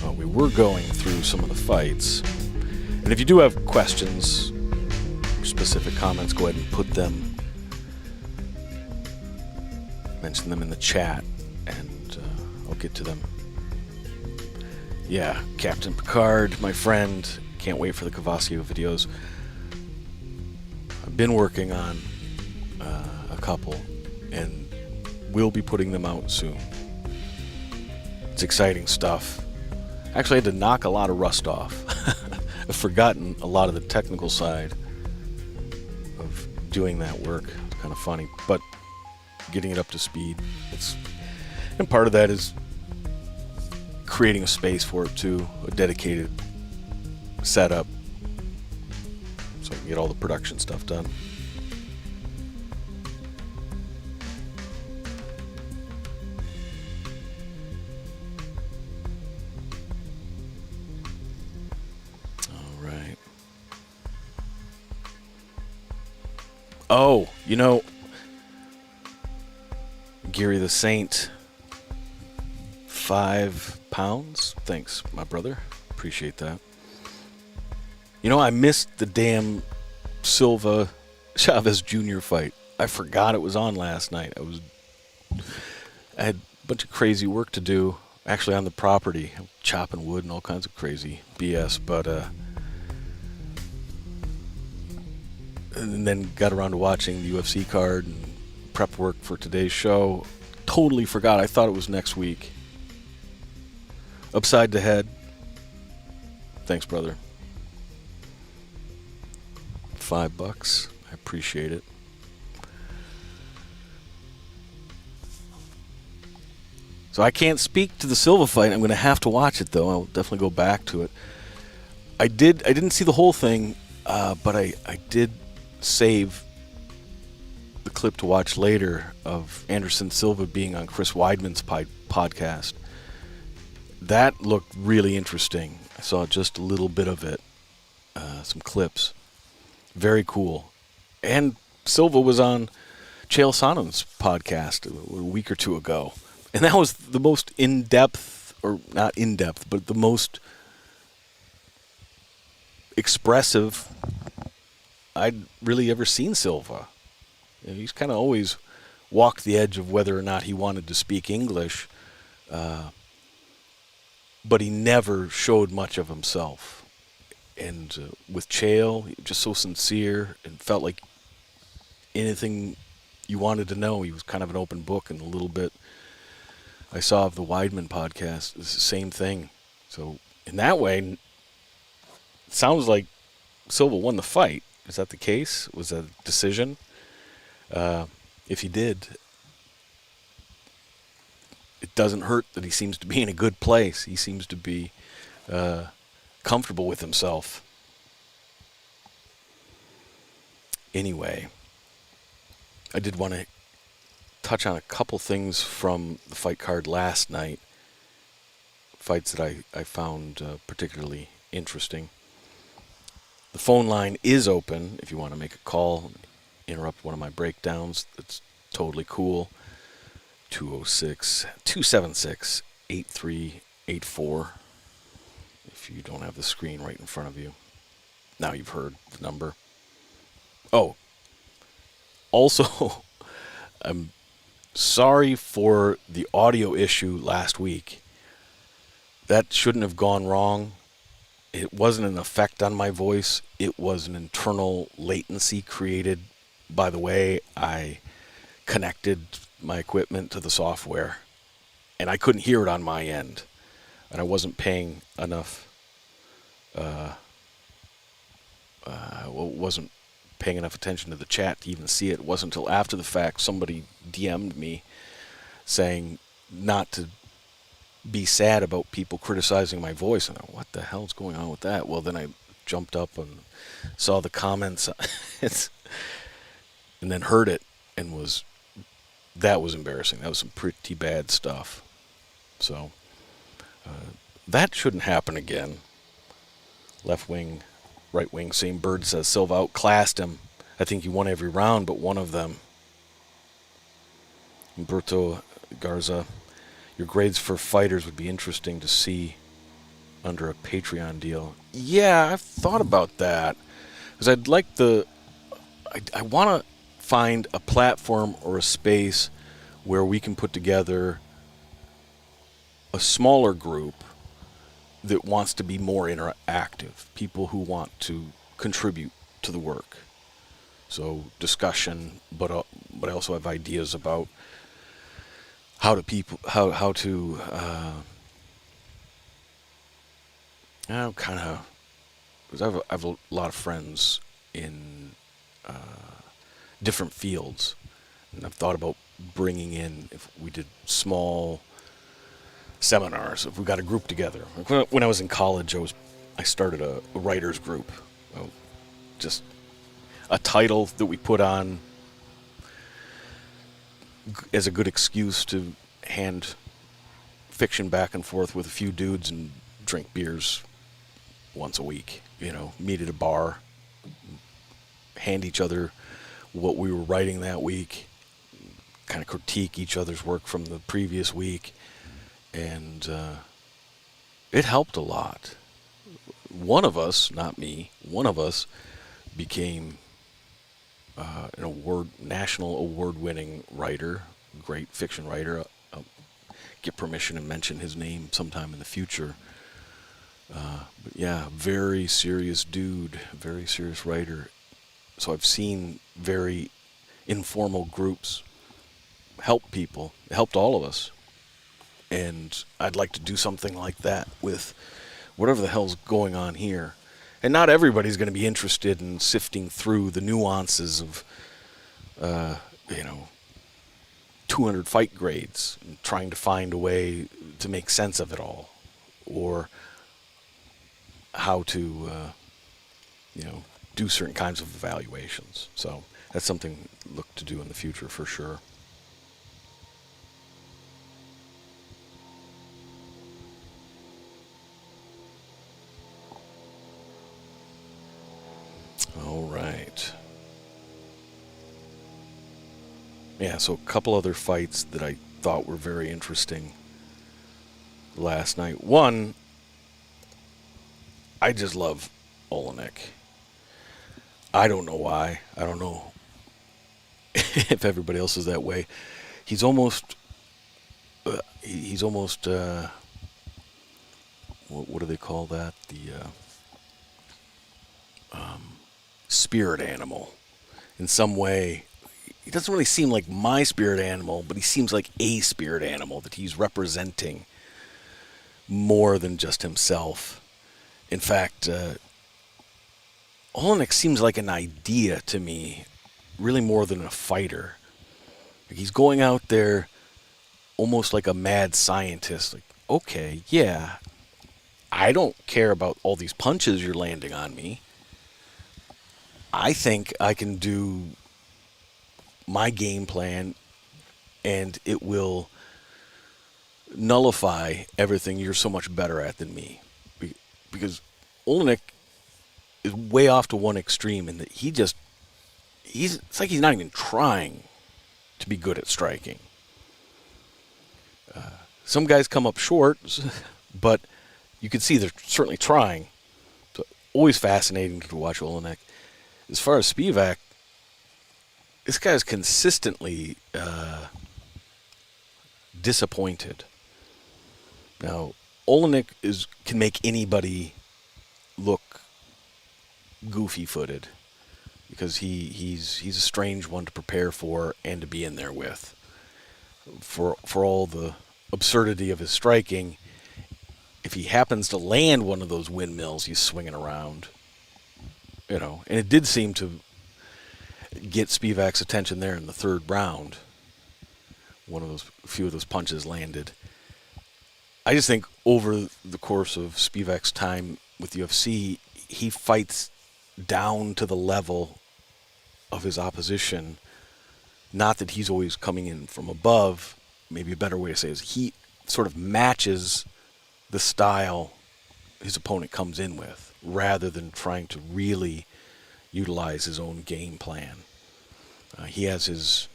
Well, we were going through some of the fights. And if you do have questions, specific comments, go ahead and put them, mention them in the chat, and I'll get to them. Yeah, Captain Picard, my friend, can't wait for the Cavassio videos. I've been working on a couple, and we'll be putting them out soon. It's exciting stuff. Actually, I had to knock a lot of rust off. I've forgotten a lot of the technical side of doing that work. It's kind of funny, but getting it up to speed. And part of that is creating a space for it too, a dedicated setup, so I can get all the production stuff done. All right. Oh, Gary the Saint, 5 pounds. Thanks, my brother. Appreciate that. I missed the damn Silva Chavez Jr. fight. I forgot it was on last night. I had a bunch of crazy work to do, actually on the property, chopping wood and all kinds of crazy BS. But and then got around to watching the UFC card and prep work for today's show. Totally forgot. I thought it was next week. Upside the head. Thanks, brother. $5. I appreciate it. So I can't speak to the Silva fight. I'm going to have to watch it, though. I'll definitely go back to it. I didn't see the whole thing, but I did save the clip to watch later of Anderson Silva being on Chris Weidman's podcast. That looked really interesting. I saw just a little bit of it, some clips. Very cool. And Silva was on Chael Sonnen's podcast a week or two ago. And that was the most in-depth, or not in-depth, but the most expressive I'd really ever seen Silva. He's kind of always walked the edge of whether or not he wanted to speak English, but he never showed much of himself. And with Chael, he was just so sincere and felt like anything you wanted to know. He was kind of an open book, and a little bit I saw of the Weidman podcast, it's the same thing. So in that way, it sounds like Silva won the fight. Is that the case? Was that a decision? If he did, it doesn't hurt that he seems to be in a good place. He seems to be comfortable with himself. Anyway, I did want to touch on a couple things from the fight card last night. Fights that I found particularly interesting. The phone line is open if you want to make a call, interrupt one of my breakdowns. It's totally cool. 206-276-8384. If you don't have the screen right in front of you. Now you've heard the number. Oh, also, I'm sorry for the audio issue last week. That shouldn't have gone wrong. It wasn't an effect on my voice. It was an internal latency created by the way I connected my equipment to the software. And I couldn't hear it on my end. And I wasn't paying enough, wasn't paying enough attention to the chat to even see it. It wasn't until after the fact somebody DM'd me saying not to be sad about people criticizing my voice. And I, what the hell's going on with that? Well, then I jumped up and saw the comments and then heard it, and that was embarrassing. That was some pretty bad stuff. So that shouldn't happen again. Left wing, right wing, same bird, says Silva outclassed him. I think he won every round but one of them. Umberto Garza, your grades for fighters would be interesting to see under a Patreon deal. Yeah, I've thought about that. Because I'd like I want to find a platform or a space where we can put together a smaller group that wants to be more interactive, people who want to contribute to the work. So discussion, but I also have ideas about how to kind of, because I have a lot of friends in different fields, and I've thought about bringing in, if we did small seminars, if we got a group together. When I was in college, I started a writers group, just a title that we put on as a good excuse to hand fiction back and forth with a few dudes and drink beers once a week. Meet at a bar, hand each other what we were writing that week, kind of critique each other's work from the previous week, and it helped a lot. One of us, not me, became an national award-winning writer, great fiction writer. I'll get permission and mention his name sometime in the future. But yeah, very serious dude, very serious writer. So I've seen very informal groups help people, helped all of us. And I'd like to do something like that with whatever the hell's going on here. And not everybody's going to be interested in sifting through the nuances of, 200 fight grades and trying to find a way to make sense of it all, or how to, do certain kinds of evaluations. So that's something to look to do in the future for sure. All right. Yeah, so a couple other fights that I thought were very interesting last night. One, I just love Olenek. I don't know why. I don't know if everybody else is that way. He's almost, what do they call that? The spirit animal. In some way, he doesn't really seem like my spirit animal, but he seems like a spirit animal that he's representing more than just himself. In fact, Olenek seems like an idea to me, really more than a fighter. Like he's going out there almost like a mad scientist. Like, okay, yeah, I don't care about all these punches you're landing on me. I think I can do my game plan and it will nullify everything you're so much better at than me. Because Olenek is way off to one extreme in that it's like he's not even trying to be good at striking. Some guys come up short, but you can see they're certainly trying. So always fascinating to watch Olenek. As far as Spivak, this guy's consistently disappointed. Now, Olenek can make anybody look goofy-footed because he's a strange one to prepare for and to be in there with. For all the absurdity of his striking, if he happens to land one of those windmills he's swinging around, and it did seem to get Spivak's attention there in the third round. A few of those punches landed. I just think over the course of Spivak's time with UFC, he fights down to the level of his opposition. Not that he's always coming in from above. Maybe a better way to say it is he sort of matches the style his opponent comes in with, rather than trying to really utilize his own game plan. He has his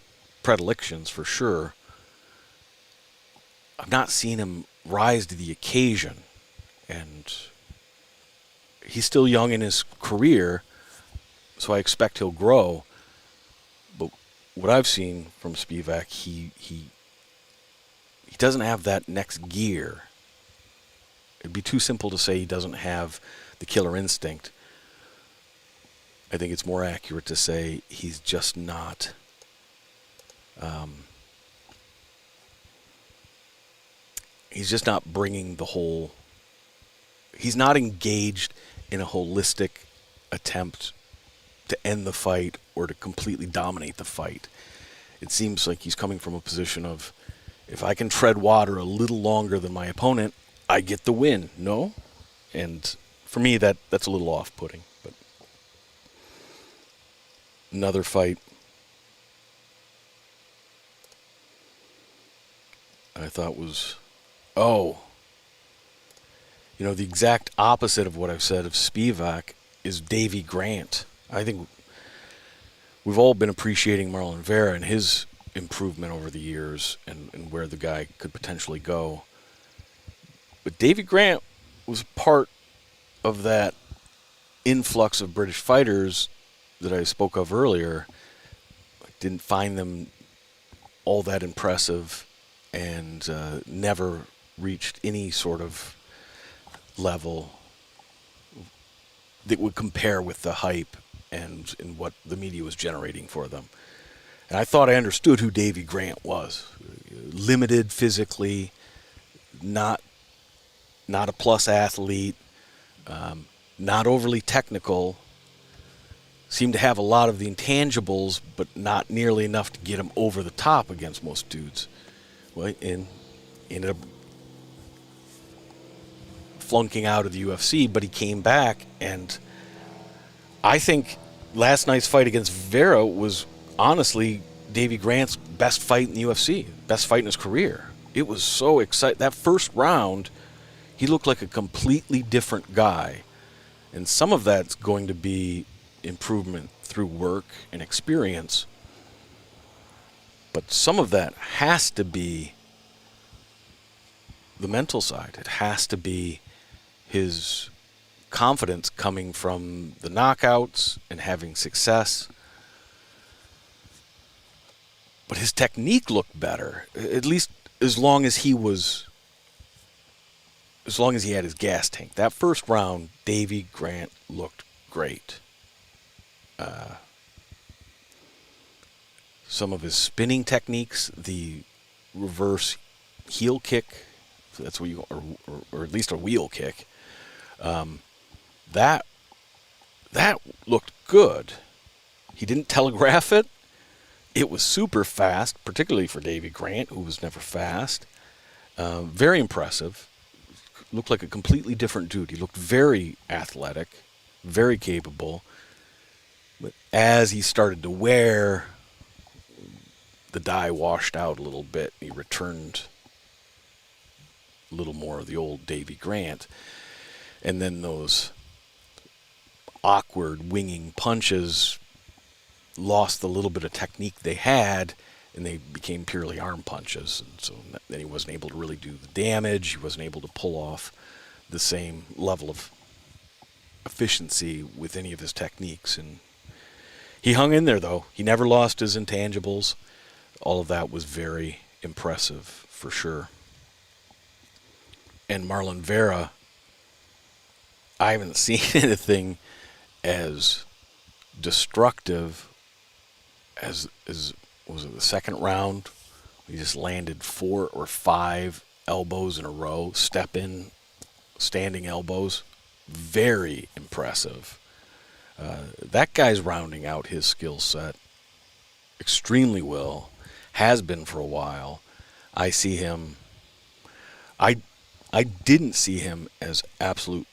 predilections for sure. I've not seen him rise to the occasion, and he's still young in his career, so I expect he'll grow. But what I've seen from Spivak, he doesn't have that next gear. It'd be too simple to say he doesn't have the killer instinct. I think it's more accurate to say he's just not bringing the whole. He's not engaged in a holistic attempt to end the fight or to completely dominate the fight. It seems like he's coming from a position of, if I can tread water a little longer than my opponent, I get the win. No? And for me, that's a little off-putting. But another fight I thought was, the exact opposite of what I've said of Spivak is Davy Grant. I think we've all been appreciating Marlon Vera and his improvement over the years and where the guy could potentially go. But Davy Grant was part of that influx of British fighters that I spoke of earlier. I didn't find them all that impressive and never reached any sort of level that would compare with the hype and what the media was generating for them. And I thought I understood who Davy Grant was. Limited physically, not a plus athlete, not overly technical, seemed to have a lot of the intangibles, but not nearly enough to get him over the top against most dudes. Well, and ended up flunking out of the UFC, but he came back, and I think last night's fight against Vera was honestly Davy Grant's best fight in the UFC, best fight in his career. It was so exciting. That first round, he looked like a completely different guy, and some of that's going to be improvement through work and experience, but some of that has to be the mental side. It has to be his confidence coming from the knockouts and having success. But his technique looked better, at least as long as he had his gas tank. That first round, Davy Grant looked great. Some of his spinning techniques, the reverse heel kick, that's what you, or at least a wheel kick, that looked good. He didn't telegraph it. It was super fast, particularly for Davy Grant, who was never fast. Very impressive. Looked like a completely different dude. He looked very athletic, very capable. But as he started to wear, the dye washed out a little bit. He returned a little more of the old Davy Grant. And then those awkward winging punches lost the little bit of technique they had, and they became purely arm punches. And so then he wasn't able to really do the damage. He wasn't able to pull off the same level of efficiency with any of his techniques. And he hung in there, though. He never lost his intangibles. All of that was very impressive, for sure. And Marlon Vera, I haven't seen anything as destructive as was it the second round? He just landed 4 or 5 elbows in a row, step in, standing elbows. Very impressive. That guy's rounding out his skill set extremely well, has been for a while. I see him, I didn't see him as absolute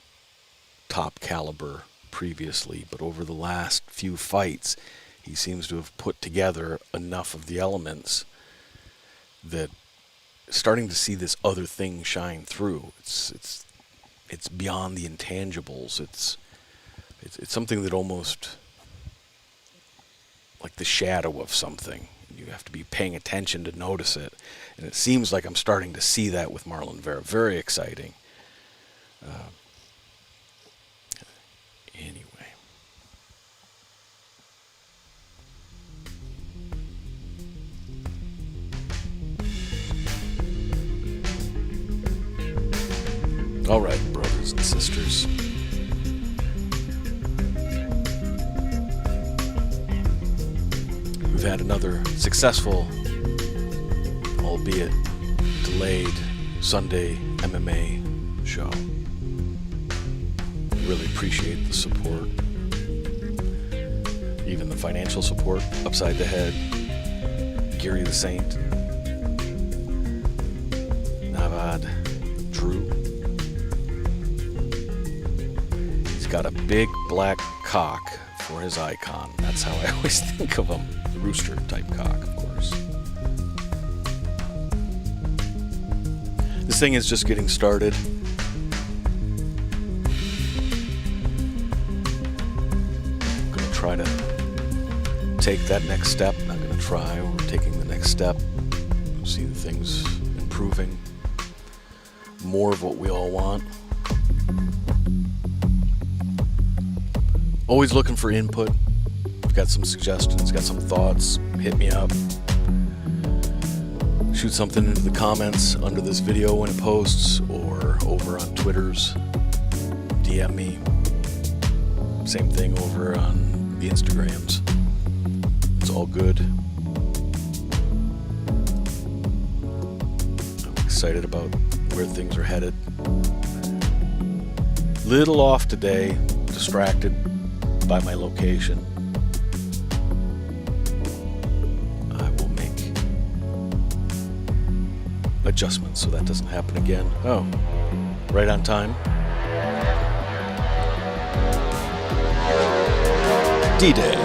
top caliber previously, but over the last few fights, he seems to have put together enough of the elements that starting to see this other thing shine through. It's beyond the intangibles. It's something that almost like the shadow of something. You have to be paying attention to notice it. And it seems like I'm starting to see that with Marlon Vera. Very exciting. Anyway. All right, brothers and sisters. We've had another successful, albeit delayed, Sunday MMA show. Really appreciate the support. Even the financial support. Upside the Head, Gary the Saint, Navad, Drew. He's got a big black cock for his icon. That's how I always think of him. The rooster type cock, of course. This thing is just getting started. I'm going to try to take that next step. Not going to try. We're taking the next step. See the things improving. More of what we all want. Always looking for input. If you've got some suggestions, got some thoughts, hit me up. Shoot something into the comments under this video when it posts, or over on Twitter's. DM me. Same thing over on the Instagrams. It's all good. I'm excited about where things are headed. Little off today, distracted by my location. I will make adjustments so that doesn't happen again. Oh, right on time. D-Day.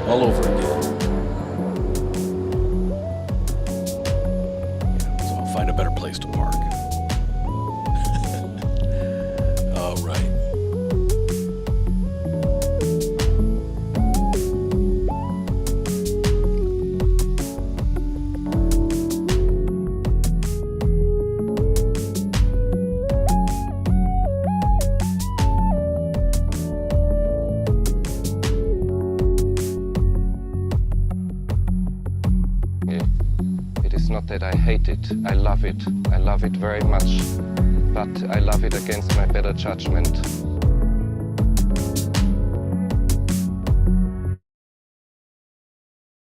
All over again. Yeah, so I'll find a better place to park. All right. Not that I hate it, I love it. I love it very much, but I love it against my better judgment.